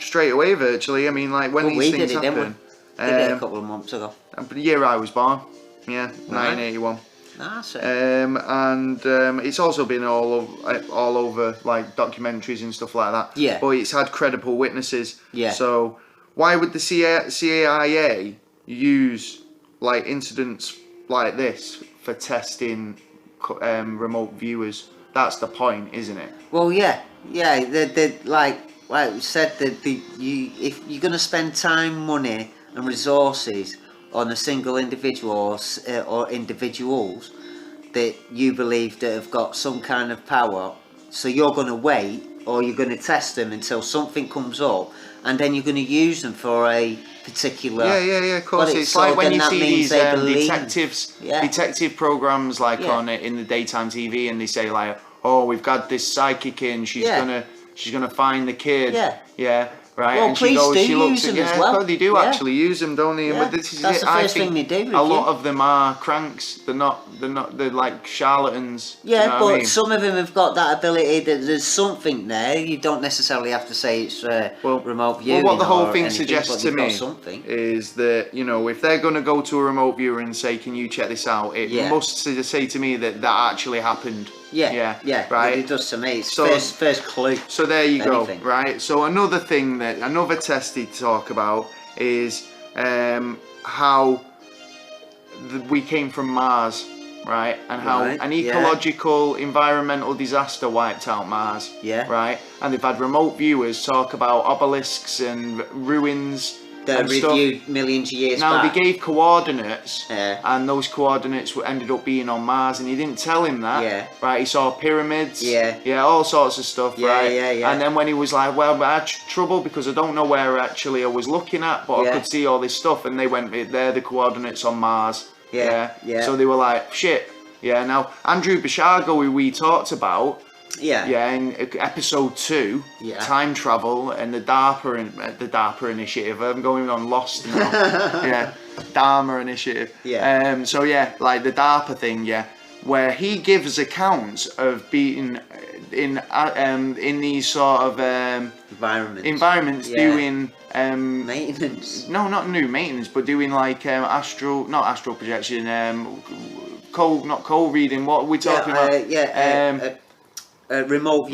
Straight away, virtually. I mean, like when these things happen. Did it a couple of months ago. The year I was born. Yeah, 1981. That's it. And it's also been all over like documentaries and stuff like that. Yeah. But it's had credible witnesses. Yeah. So why would the CIA use like incidents like this for testing remote viewers? That's the point, isn't it? Well, yeah. They like we said that if you're gonna spend time, money, and resources on a single individual or individuals that you believe that have got some kind of power, so you're going to wait or you're going to test them until something comes up, and then you're going to use them for a particular... Of course. It's like when you see these detective programs like on it in the daytime TV, and they say like, oh, we've got this psychic in, she's gonna find the kid. Yeah. Right, well, and she looks at as well. They do actually use them, don't they? But this is That's the first thing they do. A lot of them are cranks. They're like charlatans. Yeah, you know what I mean? Some of them have got that ability that there's something there. You don't necessarily have to say it's remote viewing. Well, what the whole thing suggests to me is that, you know, if they're going to go to a remote viewer and say, "Can you check this out?" It must say to me that actually happened. Yeah, right. It does to me. It's first clue. So there you go. Right. So another test they talk about is how we came from Mars, right? And how an ecological environmental disaster wiped out Mars. Yeah. Right. And they've had remote viewers talk about obelisks and ruins. They're reviewed millions of years back. back. They gave coordinates, and those coordinates ended up being on Mars, and he didn't tell him that. Right, he saw pyramids. All sorts of stuff. Right. And then when he was like, "Well, I had trouble because I don't know where actually I was looking at, but I could see all this stuff," and they went, "They're the coordinates on Mars." So they were like, "Shit." Now Andrew Bishago, who we talked about. In episode 2, time travel and the DARPA initiative. I'm going on Lost now. DARPA initiative. Like the DARPA thing. Where he gives accounts of being in these sort of environments doing maintenance. No, not new maintenance, but doing like not astral projection. Not cold reading. What are we talking about? Remote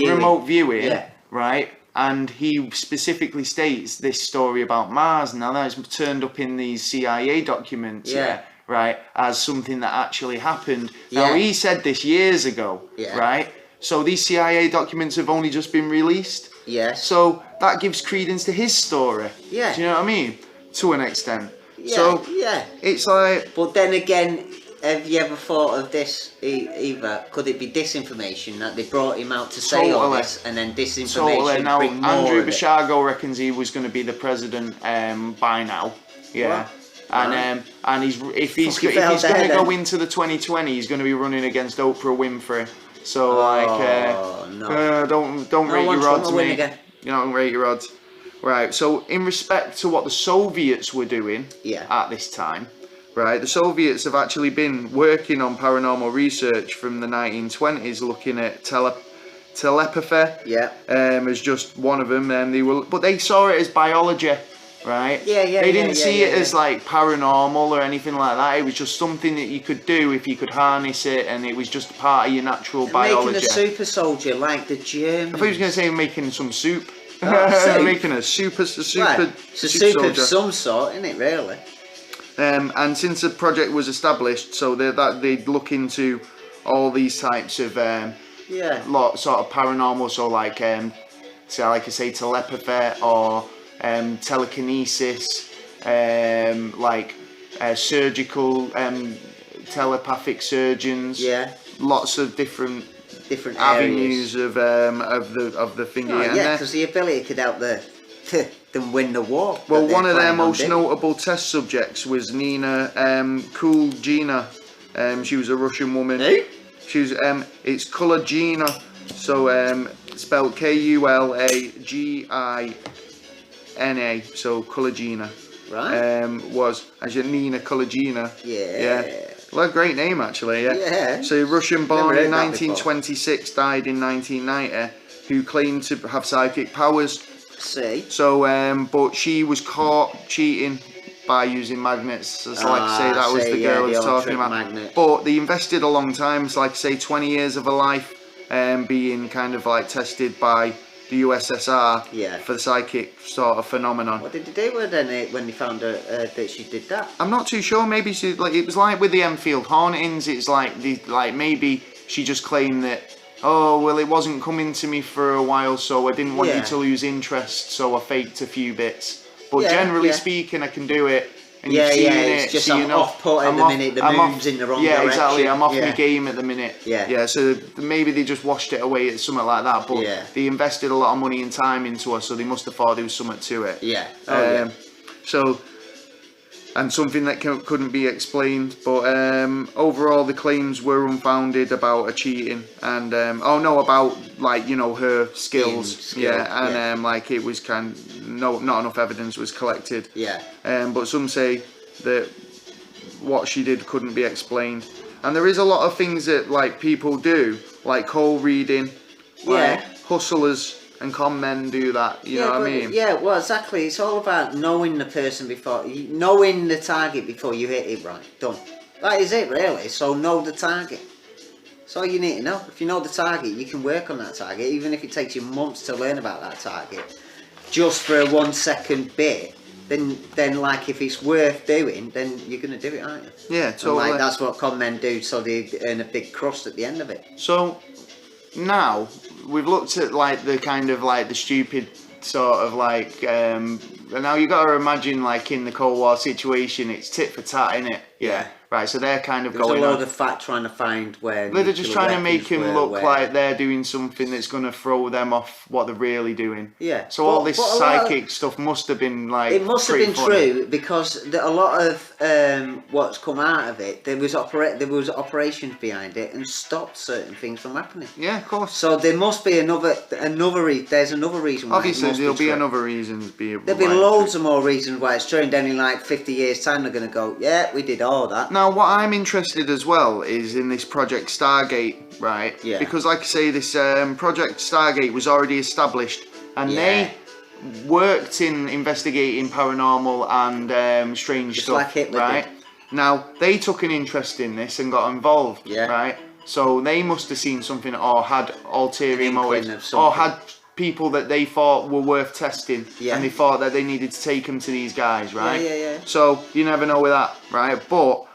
viewing, right? And he specifically states this story about Mars. Now that's turned up in these CIA documents, right, as something that actually happened. Now he said this years ago, right? So these CIA documents have only just been released. Yes. So that gives credence to his story. Yeah. Do you know what I mean? To an extent. Yeah, So yeah. it's like. But then again, have you ever thought of this either? Could it be disinformation that they brought him out to say all this, and then disinformation Totally. Now bring more Andrew of it? Basiago reckons he was going to be the president by now. Yeah. What? And if he's going to go into the 2020, he's going to be running against Oprah Winfrey. So no. Don't rate your odds, mate. Again. You don't rate your odds. Right. So in respect to what the Soviets were doing at this time, right? The Soviets have actually been working on paranormal research from the 1920s, looking at telepathy. Yeah. As just one of them, and they saw it as biology. Right? They didn't see it as like paranormal or anything like that. It was just something that you could do if you could harness it, and it was just part of your natural biology. Making a super soldier like the Germans. I thought he was going to say making some soup. Soup? Making a super It's a soup of some sort, isn't it? Really. And since the project was established, so they'd look into all these types of sort of paranormal, so like like I say, telepathy or telekinesis, surgical telepathic surgeons. Yeah. Lots of different avenues of the thingy. Oh, yeah, because the ability could help them win the war. Well, one of their most notable test subjects was Nina Kulagina. She was a Russian woman. Who? She was it's Kulagina, so spelled Kulagina. So Kulagina. Right. Was actually Nina Kulagina. Yeah. Well, a great name actually. Yeah. So Russian, born in 1926, died in 1990, who claimed to have psychic powers. See. So, but she was caught cheating by using magnets. As like I say, that was the girl I was talking about. Magnet. But they invested a long time. It's like I say, 20 years of her life, being kind of like tested by the USSR for the psychic sort of phenomenon. What did they do with her when they found her that she did that? I'm not too sure. Maybe she it was like with the Enfield hauntings. It's like maybe she just claimed that. Oh, well, it wasn't coming to me for a while, so I didn't want you to lose interest, so I faked a few bits. But generally speaking, I can do it. And you've seen it. It's just I'm off-put at the minute, the move's in the wrong direction. Yeah, exactly, I'm off my game at the minute. Yeah. So maybe they just washed it away at something like that, but they invested a lot of money and time into her, so they must have thought there was something to it. Yeah. So... And something that couldn't be explained, but overall the claims were unfounded about her cheating, and about her skills, like it was not enough evidence was collected. But some say that what she did couldn't be explained, and there is a lot of things that like people do, like cold reading, hustlers and con men do that, you know what I mean? Yeah, well, exactly. It's all about knowing the person knowing the target before you hit it right. Done. That is it, really. So know the target. That's all you need to know. If you know the target, you can work on that target, even if it takes you months to learn about that target. Just for a 1 second bit, then like if it's worth doing, then you're going to do it, aren't you? Yeah, totally. And, like, that's what con men do, so they earn a big crust at the end of it. So... Now we've looked at like the kind of like the stupid sort of like now you got to imagine like in the Cold War situation it's tit for tat, innit? Yeah. Right, so they're kind of going a lot of fact trying to find where they're just trying to make him look like they're doing something that's going to throw them off what they're really doing. Yeah. So all this psychic stuff must have been like it must have been true because a lot of what's come out of it there was operations behind it and stopped certain things from happening. Yeah, of course. So there must be there's another reason why obviously there'll be another reason there'll be loads of more reasons why it's true, and then in like 50 years time they're going to go, yeah, we did all that. Now what I'm interested as well is in this Project Stargate, right? Yeah. Because like I say, this Project Stargate was already established, and they worked in investigating paranormal and strange just stuff, like Hitler right? did. Now they took an interest in this and got involved, right? So they must have seen something or had ulterior motives or had people that they thought were worth testing, and they thought that they needed to take them to these guys, right? Yeah. So you never know with that, right? But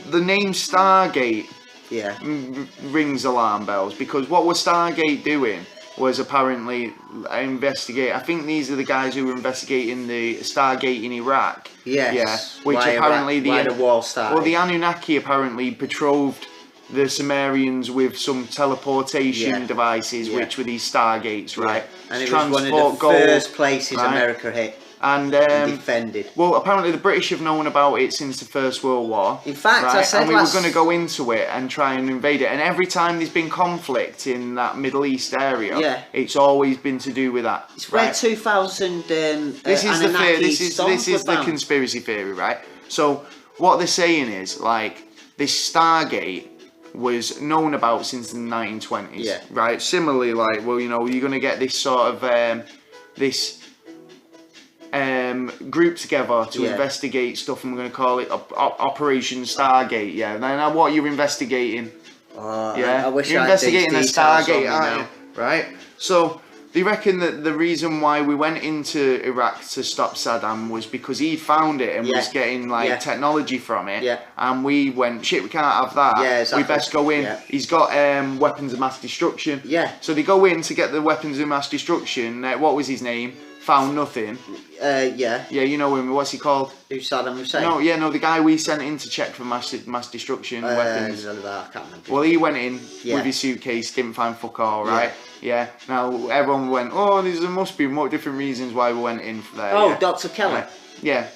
the name Stargate rings alarm bells, because what was Stargate doing was apparently investigate. I think these are the guys who were investigating the Stargate in Iraq. Yes. Yeah. Which apparently why the war started. Well, the Anunnaki apparently betrothed the Sumerians with some teleportation devices, which were these Stargates, right? And it was one of the first places America hit. And defended. Well, apparently the British have known about it since the First World War. In fact, I said and we were going to go into it and try and invade it. And every time there's been conflict in that Middle East area, it's always been to do with that. It's where 2000. This is the theory. This is the conspiracy theory, right? So what they're saying is, like, this Stargate was known about since the 1920s, right? Similarly, like, well, you know, you're going to get this sort of this group together to investigate stuff, and we're going to call it Operation Stargate. Yeah. Now, what you're investigating? I wish you're I investigating a Stargate, aren't you? Right. So they reckon that the reason why we went into Iraq to stop Saddam was because he found it and was getting like technology from it. Yeah. And we went, shit, we can't have that. Yeah, exactly. We best go in. Yeah. He's got weapons of mass destruction. Yeah. So they go in to get the weapons of mass destruction. What was his name? Found nothing. Yeah, you know him. What's he called? Who's Saddam Hussein? No, the guy we sent in to check for mass destruction weapons. I can't remember. Well, he went in with his suitcase, didn't find fuck all, right? Yeah. Now everyone went, oh, there must be more different reasons why we went in there. Oh, Dr. Kelly. Yeah.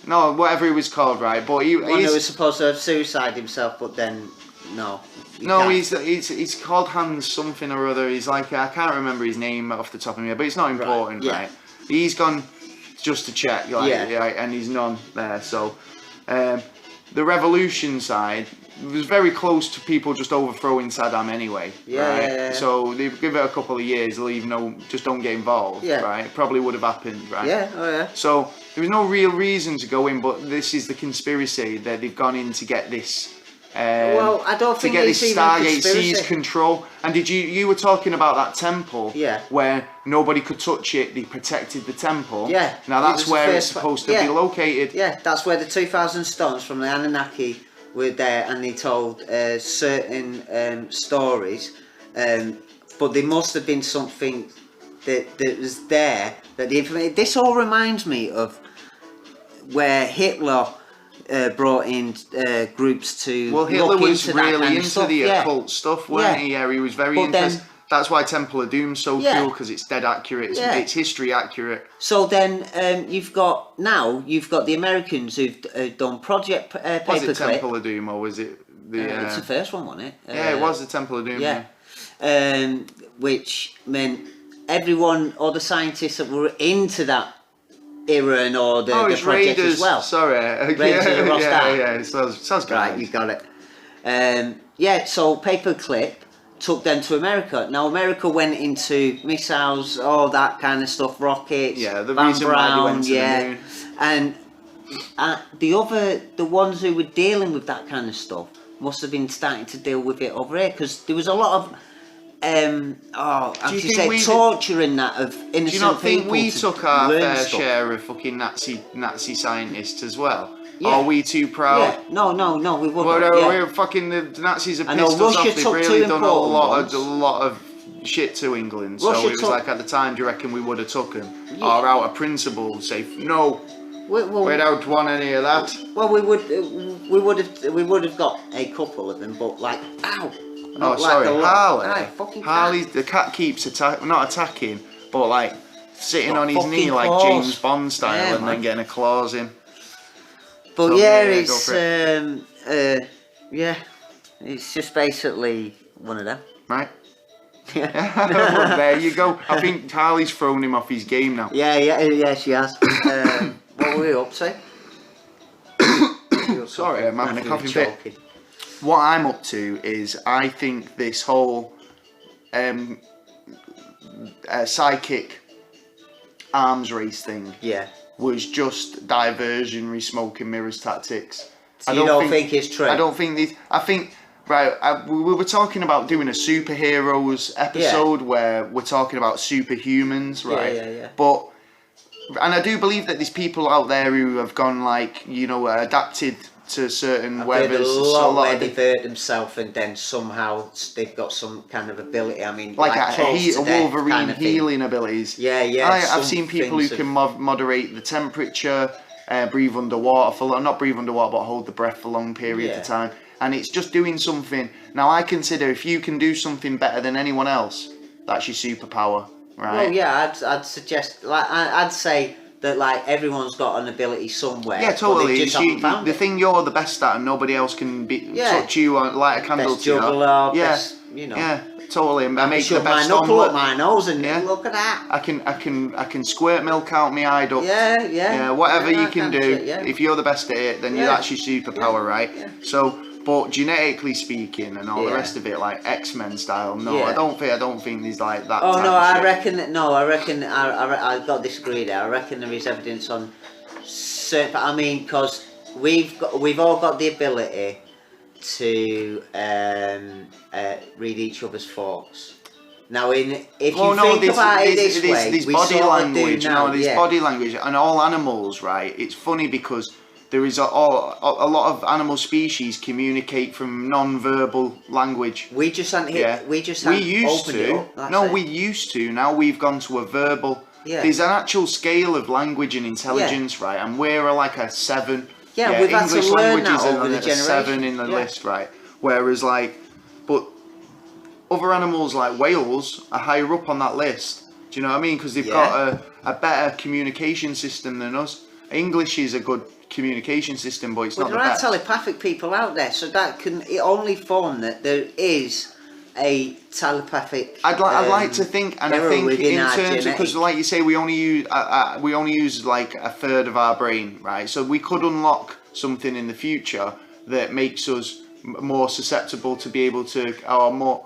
No, whatever he was called, right? But he was supposed to have suicided himself, but then no. He's called Hans something or other. He's like, I can't remember his name off the top of my head, but it's not important, right? He's gone just to check, and he's none there. So the revolution side was very close to people just overthrowing Saddam anyway. So they give it a couple of years, just don't get involved, right? It probably would have happened, right? So there was no real reason to go in, but this is the conspiracy that they've gone in to get this. Well, I don't think to get this Stargate seize control. And did you were talking about that temple? Yeah. Where nobody could touch it. They protected the temple. Yeah. Now that's where it's supposed to be located. Yeah, that's where the 2,000 stones from the Anunnaki were there, and they told certain stories. But there must have been something that was there that the information. This all reminds me of where Hitler. Brought in groups to Hitler was into really into stuff. the occult stuff, wasn't he? Yeah, he was very interested. That's why Temple of Doom's so cool, because it's dead accurate. It's history accurate. So then you've got the Americans who've done Project Paperclip. Was it Temple of Doom or was it the? It's the first one, wasn't it? Yeah, it was the Temple of Doom. Yeah. Which meant everyone, all the scientists that were into that era and all the project Raiders, as well. Sorry, Raiders of the Lost Ark. Yeah, sounds good. Right, you got it. So Paperclip took them to America. Now America went into missiles, all that kind of stuff, rockets. Yeah, the Van reason Braun, why they went to the moon. And the ones who were dealing with that kind of stuff must have been starting to deal with it over here, because there was a lot of torture in that of innocent people. Do you not think we took our fair share of fucking Nazi scientists as well? Yeah. Are we too proud? Yeah. No, we wouldn't. Well, we're fucking the Nazis have pissed us off. They've really done a lot of shit to England. So it was like at the time, do you reckon we would have took them? Yeah. Or out of principle, say no. We don't want any of that. Well, we would have got a couple of them, but like, ow. Harley, the cat keeps not attacking, but like sitting on his knee like claws. James Bond style, and then getting a claws in. But it's just basically one of them. Right. Yeah. Well, there you go. I think Harley's thrown him off his game now. Yeah, she has. What were we up to? Sorry, I'm having a coffee fit. What I'm up to is I think this whole psychic arms race thing was just diversionary smoke and mirrors tactics. So you don't think it's true? I don't think these. I think we were talking about doing a superheroes episode where we're talking about superhumans, right? Yeah. And I do believe that there's people out there who have gone adapted to certain I've heard weathers. a lot where of they've hurt themselves and then somehow they've got some kind of ability. I mean, like a close to death Wolverine kind of thing. healing abilities. Yeah, yeah. I've seen people who can moderate the temperature, breathe underwater for not breathe underwater, but hold the breath for long periods of time, and it's just doing something. Now, I consider if you can do something better than anyone else, that's your superpower, right? Well, yeah, I'd suggest, like, I'd say that, like, everyone's got an ability somewhere. Yeah, totally. But they just haven't found the it. thing you're the best at, and nobody else can touch you on, light a candle Best to you. juggler, Yeah, best, you know. yeah, totally. I make the shove best my knuckle omelette. up my nose and Yeah. look at that. I can squirt milk out my eye duct. Yeah. Whatever you that can kind of do. shit, yeah. If you're the best at it, then that's your superpower, right? Yeah. So, but genetically speaking, and all the Yeah. rest of it, like X-Men style, no, Yeah. I don't think there's like that. Oh type no, of I shit. reckon I got to disagree there. I reckon there is evidence on certain. I mean, because we've all got the ability to read each other's thoughts. Now, if you think about it this way, there's we body sort language, of do now. there's body language, and all animals, right? It's funny because there is a lot of animal species communicate from non-verbal language. We just haven't We used to. We used to. Now we've gone to a verbal. Yeah. There's an actual scale of language and intelligence, right? And we're like a 7. Yeah, we've had to English learn languages that are over the a 7 in the generation. list, right? Whereas but other animals like whales are higher up on that list. Do you know what I mean? Because they've got a better communication system than us. English is a good communication system, but it's not the there are best. telepathic people out there, so that can only form that there is a telepathic. I'd like to think, and I think in terms of, because genetic. like you say, we only use like a third of our brain, right? So we could unlock something in the future that makes us more susceptible to be able to, or more.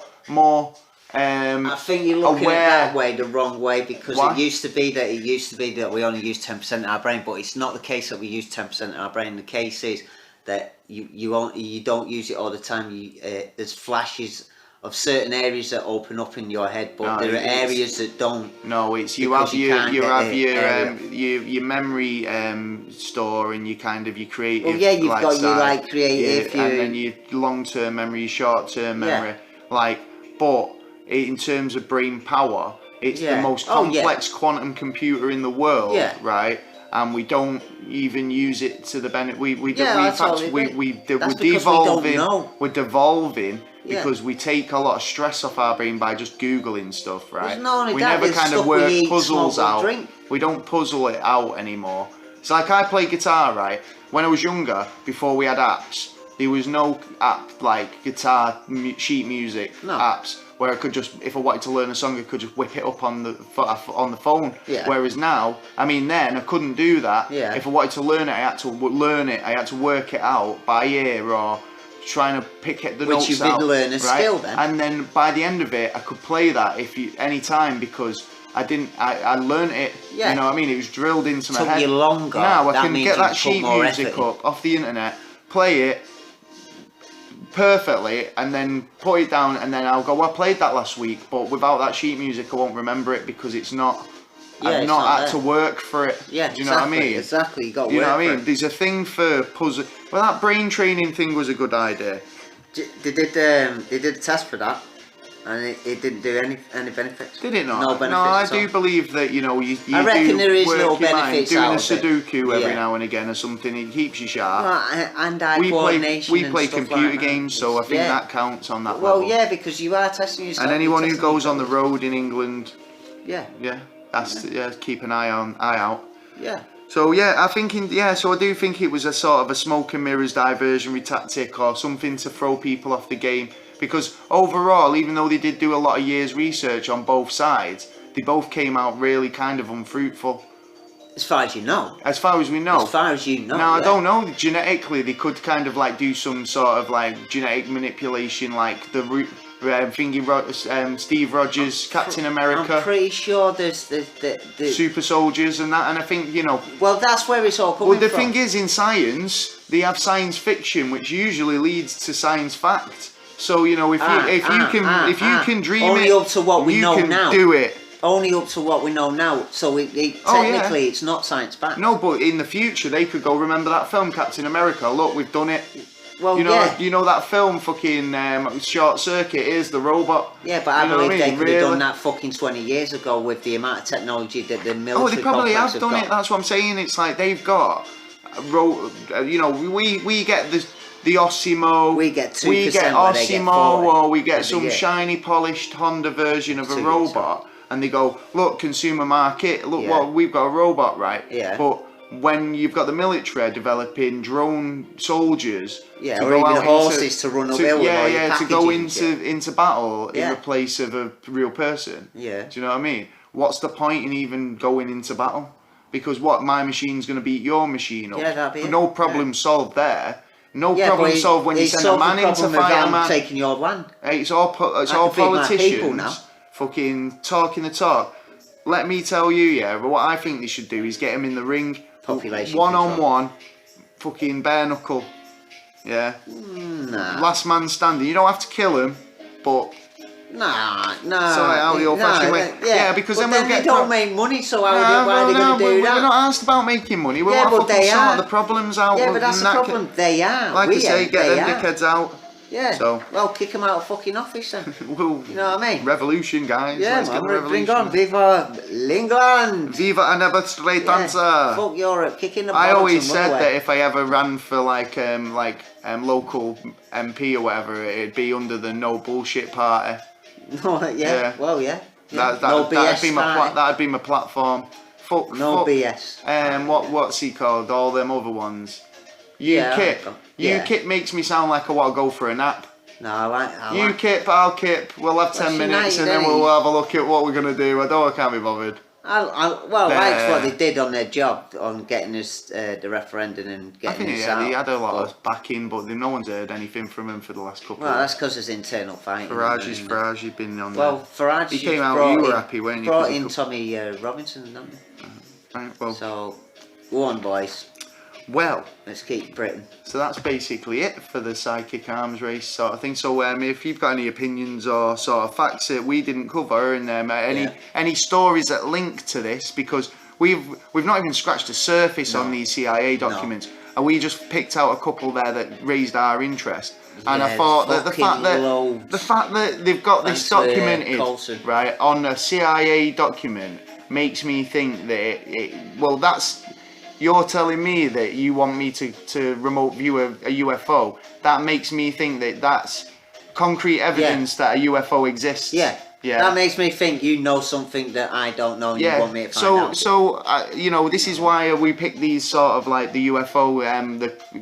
I think you're looking aware. at that way the wrong way, because it used to be that we only use 10% of our brain, but it's not the case that we use 10% of our brain. The case is that you don't use it all the time. There's flashes of certain areas that open up in your head, but there are areas that don't. No, it's you have your memory store and you creative. Well, yeah, you've got side, your like creative, and then your long-term memory, your short-term memory. But in terms of brain power, it's the most complex quantum computer in the world, right? And we don't even use it to the benefit. We're devolving. Because we take a lot of stress off our brain by just Googling stuff, right? We never kind of work puzzles out. We don't puzzle it out anymore. It's like I play guitar, right? When I was younger, before we had apps, there was no app like guitar sheet music apps where I could just, if I wanted to learn a song, I could just whip it up on the phone. Yeah. Whereas now, then I couldn't do that. Yeah. If I wanted to learn it, I had to learn it. I had to work it out by ear or trying to pick the notes out. Which you did learn a skill then. And then by the end of it, I could play that any time because I learned it. Yeah. You know what I mean? It was drilled into my head. Took you longer. Now I That can means get you that put sheet more music effort in. up off the internet, play it perfectly, and then put it down, and then I'll go, well, I played that last week, but without that sheet music, I won't remember it because it's not. I've not had to work for it. Yeah, do you know what I mean? Exactly, you got to work You know what I for mean? it. There's a thing for puzzle. Well, that brain training thing was a good idea. They did a test for that, and it didn't do any benefits. Did it not? No benefits. No, I at all. do believe that you I reckon there is little work your mind. benefits Doing out a of it. Sudoku every Yeah. now and again or something, it keeps you sharp. Hand-eye we coordination. play and stuff computer like that. games, so I think that counts on that Well, level. yeah, because you are testing yourself. And anyone who you're goes testing on the road in England, yourself. keep an eye out. Yeah. So I do think it was a sort of a smoke and mirrors diversionary tactic or something to throw people off the game. Because overall, even though they did do a lot of years research on both sides, they both came out really kind of unfruitful. As far as you know. As far as we know. As far as you know. Now, I don't know, genetically, they could kind of like do some sort of like genetic manipulation, like the Steve Rogers, Captain America. I'm pretty sure there's the super soldiers and that, and I think, Well, that's where it's all coming from. Well, the thing is, in science, they have science fiction, which usually leads to science fact. So, if you can dream only it, up to what we know you can now. do it. only up to what we know now. So technically, it's not science backed. No, but in the future they could go. Remember that film Captain America? Look, we've done it. Well, you know that film fucking Short Circuit is the robot. Yeah, but I believe they could have done that fucking 20 years ago with the amount of technology that the military. Oh, they probably have done got. it. That's what I'm saying. It's like they've got, we get the Osimo. We get 2%. We get Osimo, or we get some year. shiny, polished Honda version of a robot, and they go, look, consumer market. Look, what we've got a robot, right? Yeah. But when you've got the military developing drone soldiers, or even horses to run away with, to go into battle in the place of a real person. Yeah. Do you know what I mean? What's the point in even going into battle? Because my machine's going to beat your machine up. Yeah, that'd be no problem solved there. No problem solved when you send a man in to fight a man. Taking your land. It's all politicians fucking talking the talk. Let me tell you, but what I think they should do is get him in the ring. Population one-on-one, fucking bare knuckle, last man standing. You don't have to kill him, but nah. So how the old-fashioned way, because then we'll get. They don't make money, so why are they going to do that? We're not asked about making money. We want to fucking sort the problems out. Yeah, but that's the problem. They are. Like I say, get them dickheads out. Yeah. So well, kick them out of fucking office then. Well, you know what I mean? Revolution, guys. Yeah, let's man, get the revolution. Bring on, Viva England. Viva a never straight answer. Fuck Europe, kicking the. I always said that if I ever ran for like local MP or whatever, it'd be under the no bullshit party. No, well, That'd be my platform. Fuck. BS. What's he called? All them other ones. UKIP. UKIP makes me sound like I want to go for a nap. No, I like UKIP, I'll kip. We'll have 10 minutes and then we'll have a look at what we're going to do. I can't be bothered. That's what they did on their job on getting us the referendum and getting us out. They had a lot of backing, but no one's heard anything from him for the last couple of years. Well, that's because there's internal fighting. Farage, he's been on there. Well, Farage, he came out, you were happy, weren't you? Brought in Tommy Robinson, didn't they? Right, well. So, go on, boys. Well, let's keep Britain. So that's basically it for the psychic arms race sort of thing. So if you've got any opinions or sort of facts that we didn't cover, and any stories that link to this, because we've not even scratched the surface on these CIA documents, and we just picked out a couple there that raised our interest. And I thought that the fact that they've got this documented right on a CIA document makes me think that that's. You're telling me that you want me to remote view a UFO. That makes me think that that's concrete evidence that a UFO exists. Yeah. That makes me think you know something that I don't know and you want me to find out. So this is why we pick these sort of like the UFO,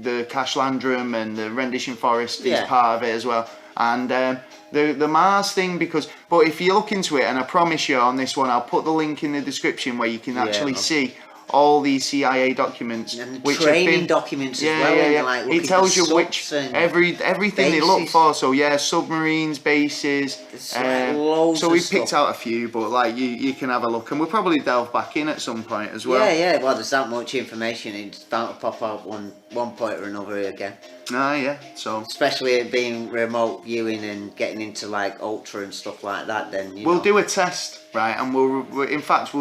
the Cache Landrum and the Rendition Forest is part of it as well. And the Mars thing, but if you look into it, and I promise you on this one, I'll put the link in the description where you can actually see all these CIA documents, and training documents as well. Like it tells you which everything they look for. So submarines, bases. So we picked out a few, but like you can have a look, and we'll probably delve back in at some point as well. Well, there's that much information, it's bound to pop out one point or another again. So especially it being remote viewing and getting into like ultra and stuff like that, then we'll do a test, right? And we'll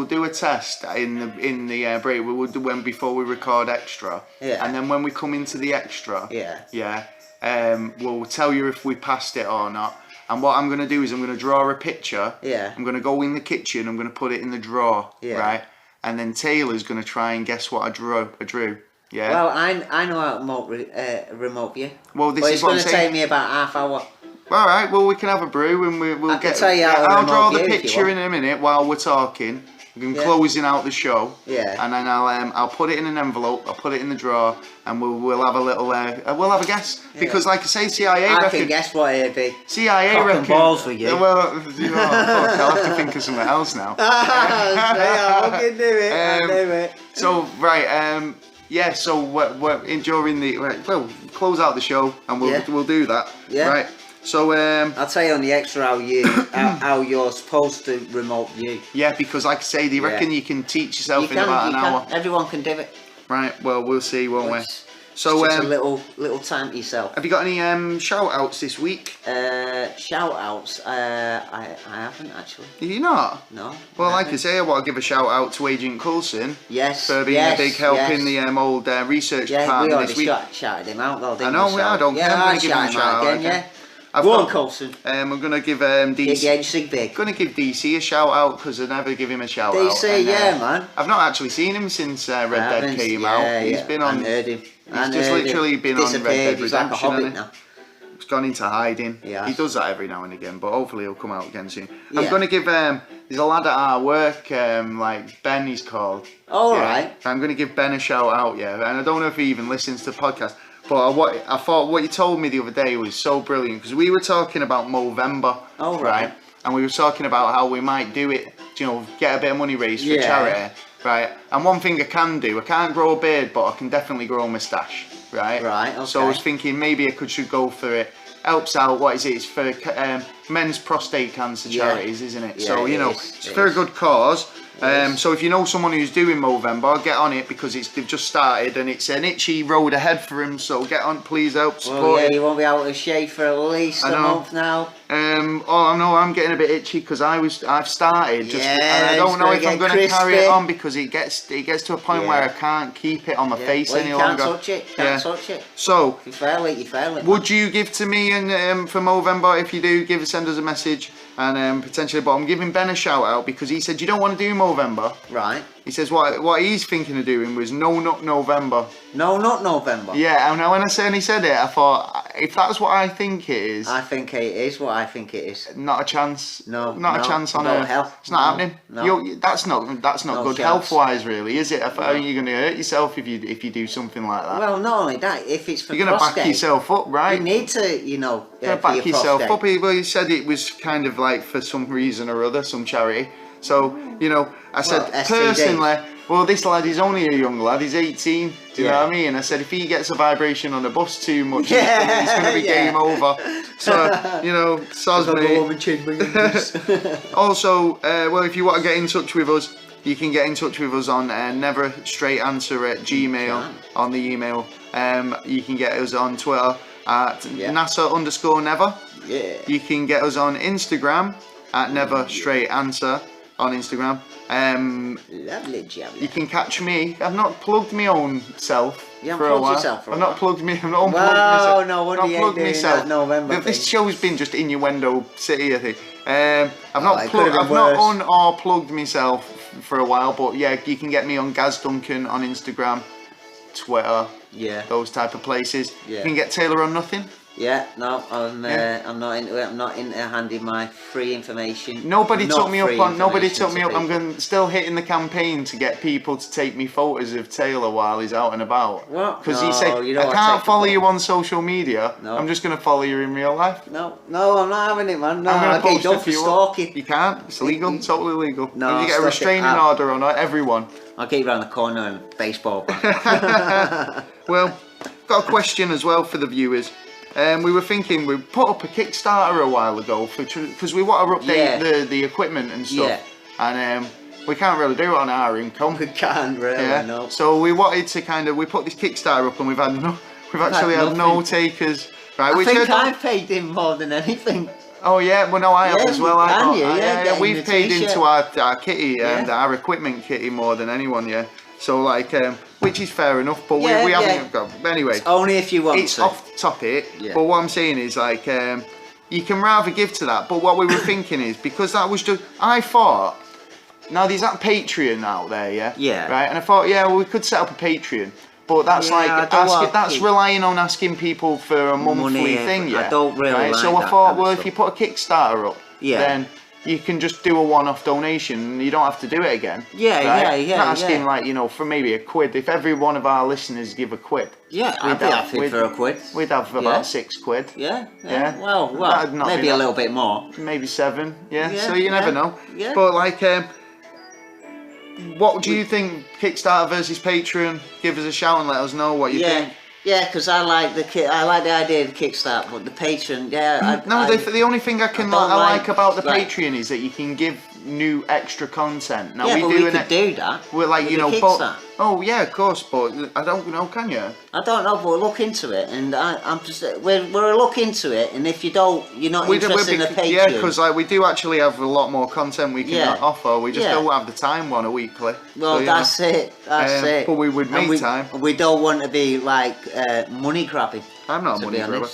do a test in the break. We will do when before we record extra. And then when we come into the extra, we'll tell you if we passed it or not. And what I'm going to do is I'm going to draw a picture. I'm going to go in the kitchen. I'm going to put it in the drawer, right? And then Taylor's going to try and guess what I drew. Yeah. Well, I know how to remote view. Well, it's going to take me about half hour. All right. Well, we can have a brew and we'll get. Tell you how I'll draw the picture in a minute while we're talking. I'm closing out the show. And then I'll put it in an envelope. I'll put it in the drawer, and we'll have a little. We'll have a guess because, like I say, CIA. I can guess what it'd be. CIA reckon. Balls for you. Well, I'll have to think of something else now. I can do it. I do it. So right. So we're during the close out the show and we'll do that. Right. So I'll tell you on the extra how you're supposed to remote view. Because like I say, they reckon you can teach yourself in about an hour. Everyone can do it. Right. Well, we'll see, won't we? So it's just a little time to yourself. have you got any shout outs this week? Shout outs. I haven't actually. Did you not? No. Well, like I say, I want to give a shout out to Agent Coulson. Yes. For being a big help in the old research department this week. Shouted him out though, didn't I know, we? I don't care. I'm going to give him a shout out again. Go on, Coulson. I'm going to give DC. Big edge, big. Going to give DC a shout out because I never give him a shout out. DC, man. I've not actually seen him since Red Dead came out. He's been on. I heard him. He's just literally been on Red Dead He's like a Redemption. hobbit now. He's gone into hiding. Yeah. He does that every now and again, but hopefully he'll come out again soon. I'm going to give there's a lad at our work, like Ben, he's called. Oh, right. I'm going to give Ben a shout out, and I don't know if he even listens to the podcast. But I thought what you told me the other day was so brilliant because we were talking about Movember, right? And we were talking about how we might do it, get a bit of money raised for charity, right? And one thing I can do, I can't grow a beard, but I can definitely grow a moustache, right? Right. Okay. So I was thinking maybe I should go for it. Helps out. What is it? It's for men's prostate cancer charities, isn't it? So it's for a good cause. So if you know someone who's doing Movember, get on it because they've just started and it's an itchy road ahead for him. So get on, please help support it. You won't be able to shave for at least a month now. I know I'm getting a bit itchy because I've started and I don't know if I'm going to carry it on because it gets to a point where I can't keep it on my face any longer. Can't touch it. So you fail it. Would you give to me and for Movember? If you do, send us a message. And potentially, but I'm giving Ben a shout out because he said you don't want to do Movember. Right. He says what he's thinking of doing was No Nut November. No Nut November. Yeah, and when he said it, I thought if that's what I think it is. I think it is what I think it is. Not a chance. Not a chance on Earth. Health. It's not happening. No. That's not good health wise, really, is it? I think you're going to hurt yourself if you do something like that. Well, not only that, if it's for you're going to back yourself up, right? You need to, back yourself up. Well, he said it was kind of like for some reason or other, some charity. So, I said personally, well, this lad is only a young lad, he's 18, do you know what I mean? I said if he gets a vibration on a bus too much, it's going to be game over. So, soz me. Also, well, if you want to get in touch with us, you can get in touch with us on neverstraightanswer@gmail on the email. You can get us on Twitter at NASA_never. Yeah. You can get us on Instagram at neverstraightanswer on Instagram. Lovely job. You can catch me. I've not plugged my own self for a while. I've not plugged me. I've not unplugged myself. No wonder you ain't doing that November. This show's been just innuendo city, I think. I've not un or plugged myself for a while, but yeah, you can get me on Gaz Duncan on Instagram, Twitter, those type of places. You can get Taylor on nothing. Yeah, no, I'm not into it. I'm not into handing my free information. Nobody took me up. I'm still hitting the campaign to get people to take me photos of Taylor while he's out and about. What? Because he said I can't follow you on social media. No. I'm just going to follow you in real life. No, I'm not having it, man. No, I'm going to post for stalking. You can't. It's illegal. Totally legal. No, you get a restraining order on everyone. I'll get you around the corner and baseball. Well, got a question as well for the viewers. We were thinking we put up a Kickstarter a while ago because we want to update the equipment and stuff, and we can't really do it on our income. We can't really, no. So we wanted to we put this Kickstarter up, and we've actually had no takers. Right, I think I've paid in more than anything. Oh yeah, well no, I have as well. We've paid t-shirt. into our kitty and our equipment kitty more than anyone. Yeah. So which is fair enough, but we haven't got. Anyway, it's only if you want it's to. off topic. Yeah. But what I'm saying is you can rather give to that. But what we were thinking is because that was just I thought. Now there's that Patreon out there, yeah. Right, and I thought, we could set up a Patreon, but that's that's relying on asking people for a monthly thing, I don't really like so I thought, well, if you put a Kickstarter up, then you can just do a one-off donation and you don't have to do it again. Yeah. Not asking for maybe £1. If every one of our listeners give £1. Yeah, I'd be happy for £1. We'd have about £6. Yeah. Well, maybe a little bit more. Maybe 7. So you never know. Yeah. But what do you think? Kickstarter versus Patreon? Give us a shout and let us know what you think. Yeah, because I like the idea of the Kickstart, but the Patreon, the only thing I like about the Patreon is that you can give new extra content. Now yeah, we but do we could do that. We're like, with you the know, kids but that. oh yeah, of course, but I don't know, can you? I don't know, but look into it, and I'm just we're look into it, and if you're not interested in the Patreon, yeah, because like we do actually have a lot more content we can offer. We just don't have the time on a weekly. Well, so, that's it. That's it. But we would make time. We don't want to be like money grabbing. I'm not a money grabber.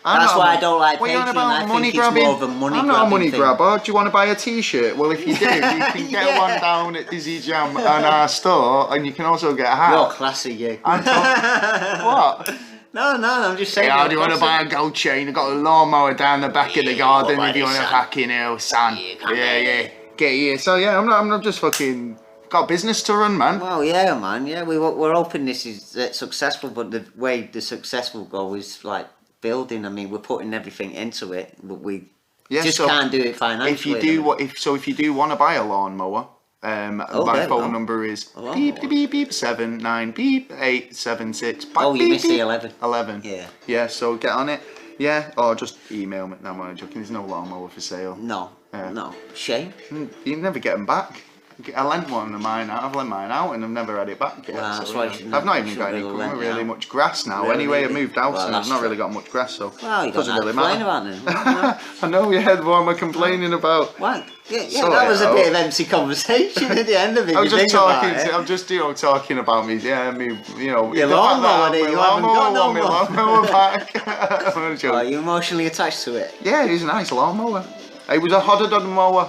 That's why I don't like what Patreon. What about I money think grabbing? it's more of a money I'm grabbing not a money thing. grabber. Do you want to buy a T-shirt? Well, if you do, you can get one down at Dizzy Jam on our store, and you can also get a hat. You're classy, you. What? No, I'm just saying. Yeah, do you want to buy a gold chain? I've got a lawnmower down the back of the garden like if you want to son. fucking hell, son. Yeah. Get here. So yeah, I'm not just fucking got business to run, man. Well, yeah, man. Yeah, we're hoping this is successful, but the way the successful goal is like building. I mean, we're putting everything into it, but we just can't do it financially. If you do want to buy a lawnmower, my phone number is beep 79 beep 876. Oh, you missed the 11. 11. Yeah. Yeah. So get on it. Yeah, or just email me. No, I'm joking. There's no lawnmower for sale. No. Shame. You never get them back. I lent one of mine out. I've lent mine out and I've never had it back yet. Well, that's why I've not even got really much grass now. Really? Anyway, I moved house and I've that's not really true. got much grass, so Well, you doesn't don't really complain matter. about it. I know, yeah. What am I complaining about? What? Yeah, Sort that it was a out. bit of MC conversation at the end of it. I was you just think about talking. it. I'm just talking about me. Yeah, me. You know, Your the fact lawnmower, that you haven't got no my more. lawnmower back. I'm joking. Are you emotionally attached to it? Yeah, it was a nice lawnmower. It was a hodder dog mower.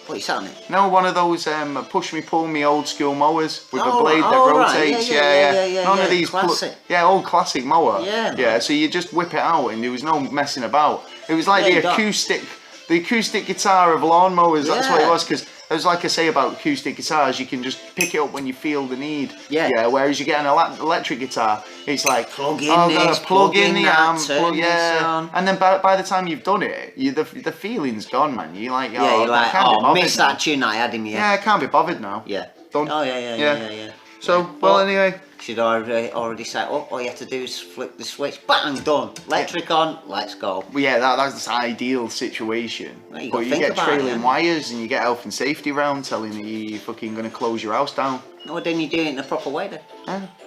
What, you sat on it? No, one of those push me pull me old school mowers with a blade that rotates. Right. Yeah, None of these. Classic. Old classic mower. Yeah. Yeah. So you just whip it out, and there was no messing about. It was like the acoustic guitar of lawnmowers. That's what it was. Because as like I say about acoustic guitars, you can just pick it up when you feel the need. Yeah. Yeah. Whereas you get an electric guitar, it's like plug in this, plug in the that, amp, turn this on. and then by the time you've done it, the feeling's gone, man. You're like, You're like, I missed that tune I had in here. Yeah, I can't be bothered now. Yeah. Done. Oh, yeah. So, well, anyway. Should already set up. All you have to do is flick the switch. Bang, done. Electric on, let's go. Well, yeah, that's the ideal situation. Well, you but gotta you think get about trailing it, wires and you get health and safety round telling you you're fucking going to close your house down. No, then you do it in a proper way then.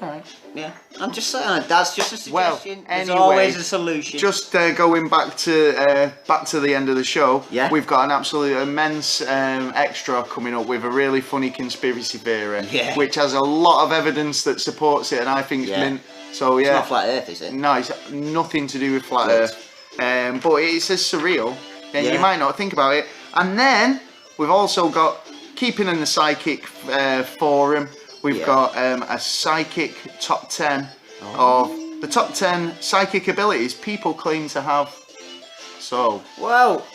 Alright. Yeah. I'm just saying, that's just a suggestion. Well, There's anyway, always a solution. Just going back to the end of the show. Yeah. We've got an absolute immense extra coming up with a really funny conspiracy theory, which has a lot of evidence that supports it, and I think it's mint. So It's not flat Earth, is it? No, it's nothing to do with flat Earth. But it's as surreal, and you might not think about it. And then we've also got, keeping in the psychic forum, we've got a psychic top 10 of the top 10 psychic abilities people claim to have. So, well,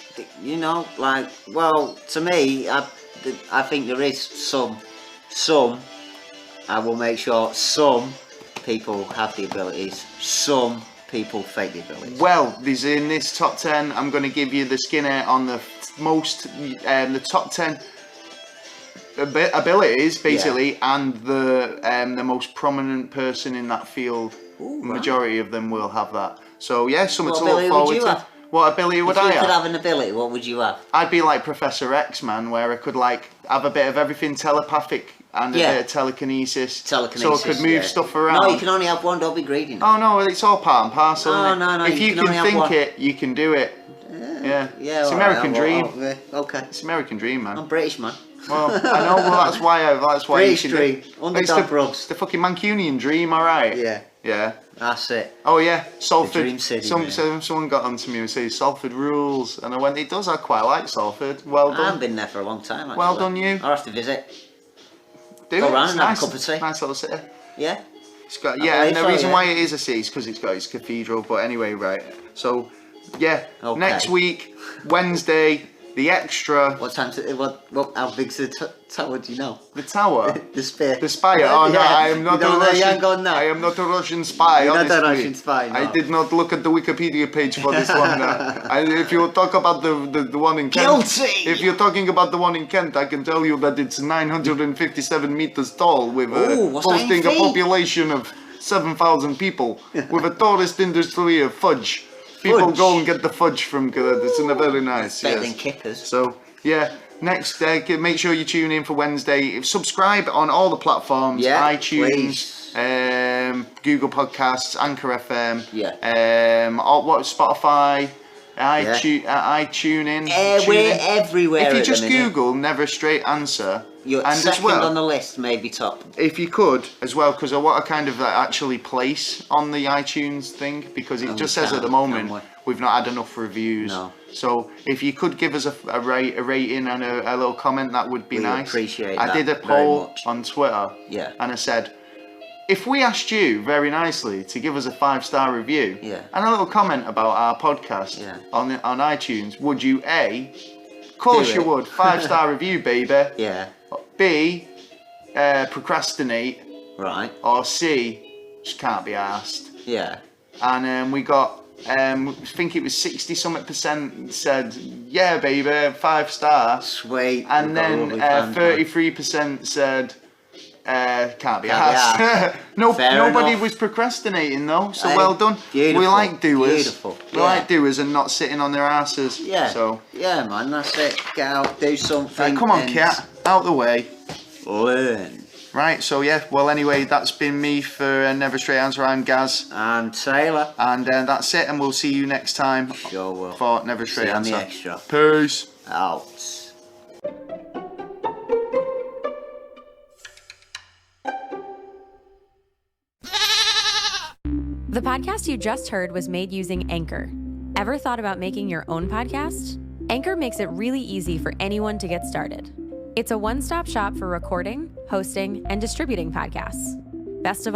you know, like, well, to me, I think there is some, I will make sure some people have the abilities, some people fake the abilities. well, there's in this top 10, I'm going to give you the skinner on the the top 10 abilities, basically, and the most prominent person in that field. Ooh, majority of them will have that. So yeah, something What to look ability would forward you to. have? What ability would If I you could have? have an ability, what would you have? I'd be like Professor X, man, where I could like have a bit of everything telepathic and a bit of telekinesis. So I could move stuff around. No, you can only have one, don't be greedy. Oh no, it's all part and parcel. No, isn't it? no, If you you can only can have think one. it, you can do it. Yeah. It's all American right, dream. Okay. It's American dream, man. I'm British, man. Well, I know. Well, that's why. British you can dream. Underdog bros. It's the fucking Mancunian dream, all right. Yeah. Yeah. That's it. Oh yeah, Salford. dream city, Someone got onto me and said Salford rules, and I went, it does. I quite like Salford. Well I done. haven't been there for a long time, actually. Well done, you. I'll have to visit. Do Go it. round It's and have a nice. cup of tea. Nice little city. Yeah? It's got, I yeah, and believe the so, reason yeah. why it is a city is because it's got its cathedral. But anyway, right. So, yeah. Okay. Next week, Wednesday, the extra. What time? How big's the tower? Do you know? The tower. The spire. The spire. Oh no, I am not You a don't know, you Russian. ain't gone now. I am not a Russian spy. You're not a honestly. Russian spy, no. I did not look at the Wikipedia page for this one. If you talk about the one in Kent, Guilty! if you're talking about the one in Kent, I can tell you that it's 957 meters tall, with what's that in boasting a feet? population of 7,000 people, with a tourist industry of fudge. People Fudge? go and get the fudge from. It's very nice. Better yes. than kippers. So yeah, next, make sure you tune in for Wednesday. Subscribe on all the platforms: iTunes, Google Podcasts, Anchor FM, Spotify, iTunes. We're everywhere. If you just Google "Never a Straight Answer," you're and second as well, on the list, maybe top. If you could as well, because I want to kind of actually place on the iTunes thing, because it just says at the moment we've not had enough reviews. No. So if you could give us a rating and a little comment, that would be nice. Appreciate I that did a poll on Twitter, and I said, if we asked you very nicely to give us a 5-star review and a little comment about our podcast on iTunes, would you A, of course you would, 5-star review, baby. B, procrastinate. Right. Or C, just can't be asked. And we got, I think it was 60% said, yeah, baby, 5-star. Sweet. And then 33% said, can't be asked. Nobody was procrastinating though, so well done. Beautiful. We like doers. Beautiful. We like doers and not sitting on their asses. So yeah, man, that's it. Get out, do something. Right, come on, Kat, out the way. Learn. Right, so well, anyway, that's been me for Never a Straight Answer. I'm Gaz. I'm Taylor. And that's it, and we'll see you next time. Sure will. For Never a Straight Answer. The extra. Peace. Out. The podcast you just heard was made using Anchor. Ever thought about making your own podcast? Anchor makes it really easy for anyone to get started. It's a one-stop shop for recording, hosting, and distributing podcasts. Best of all,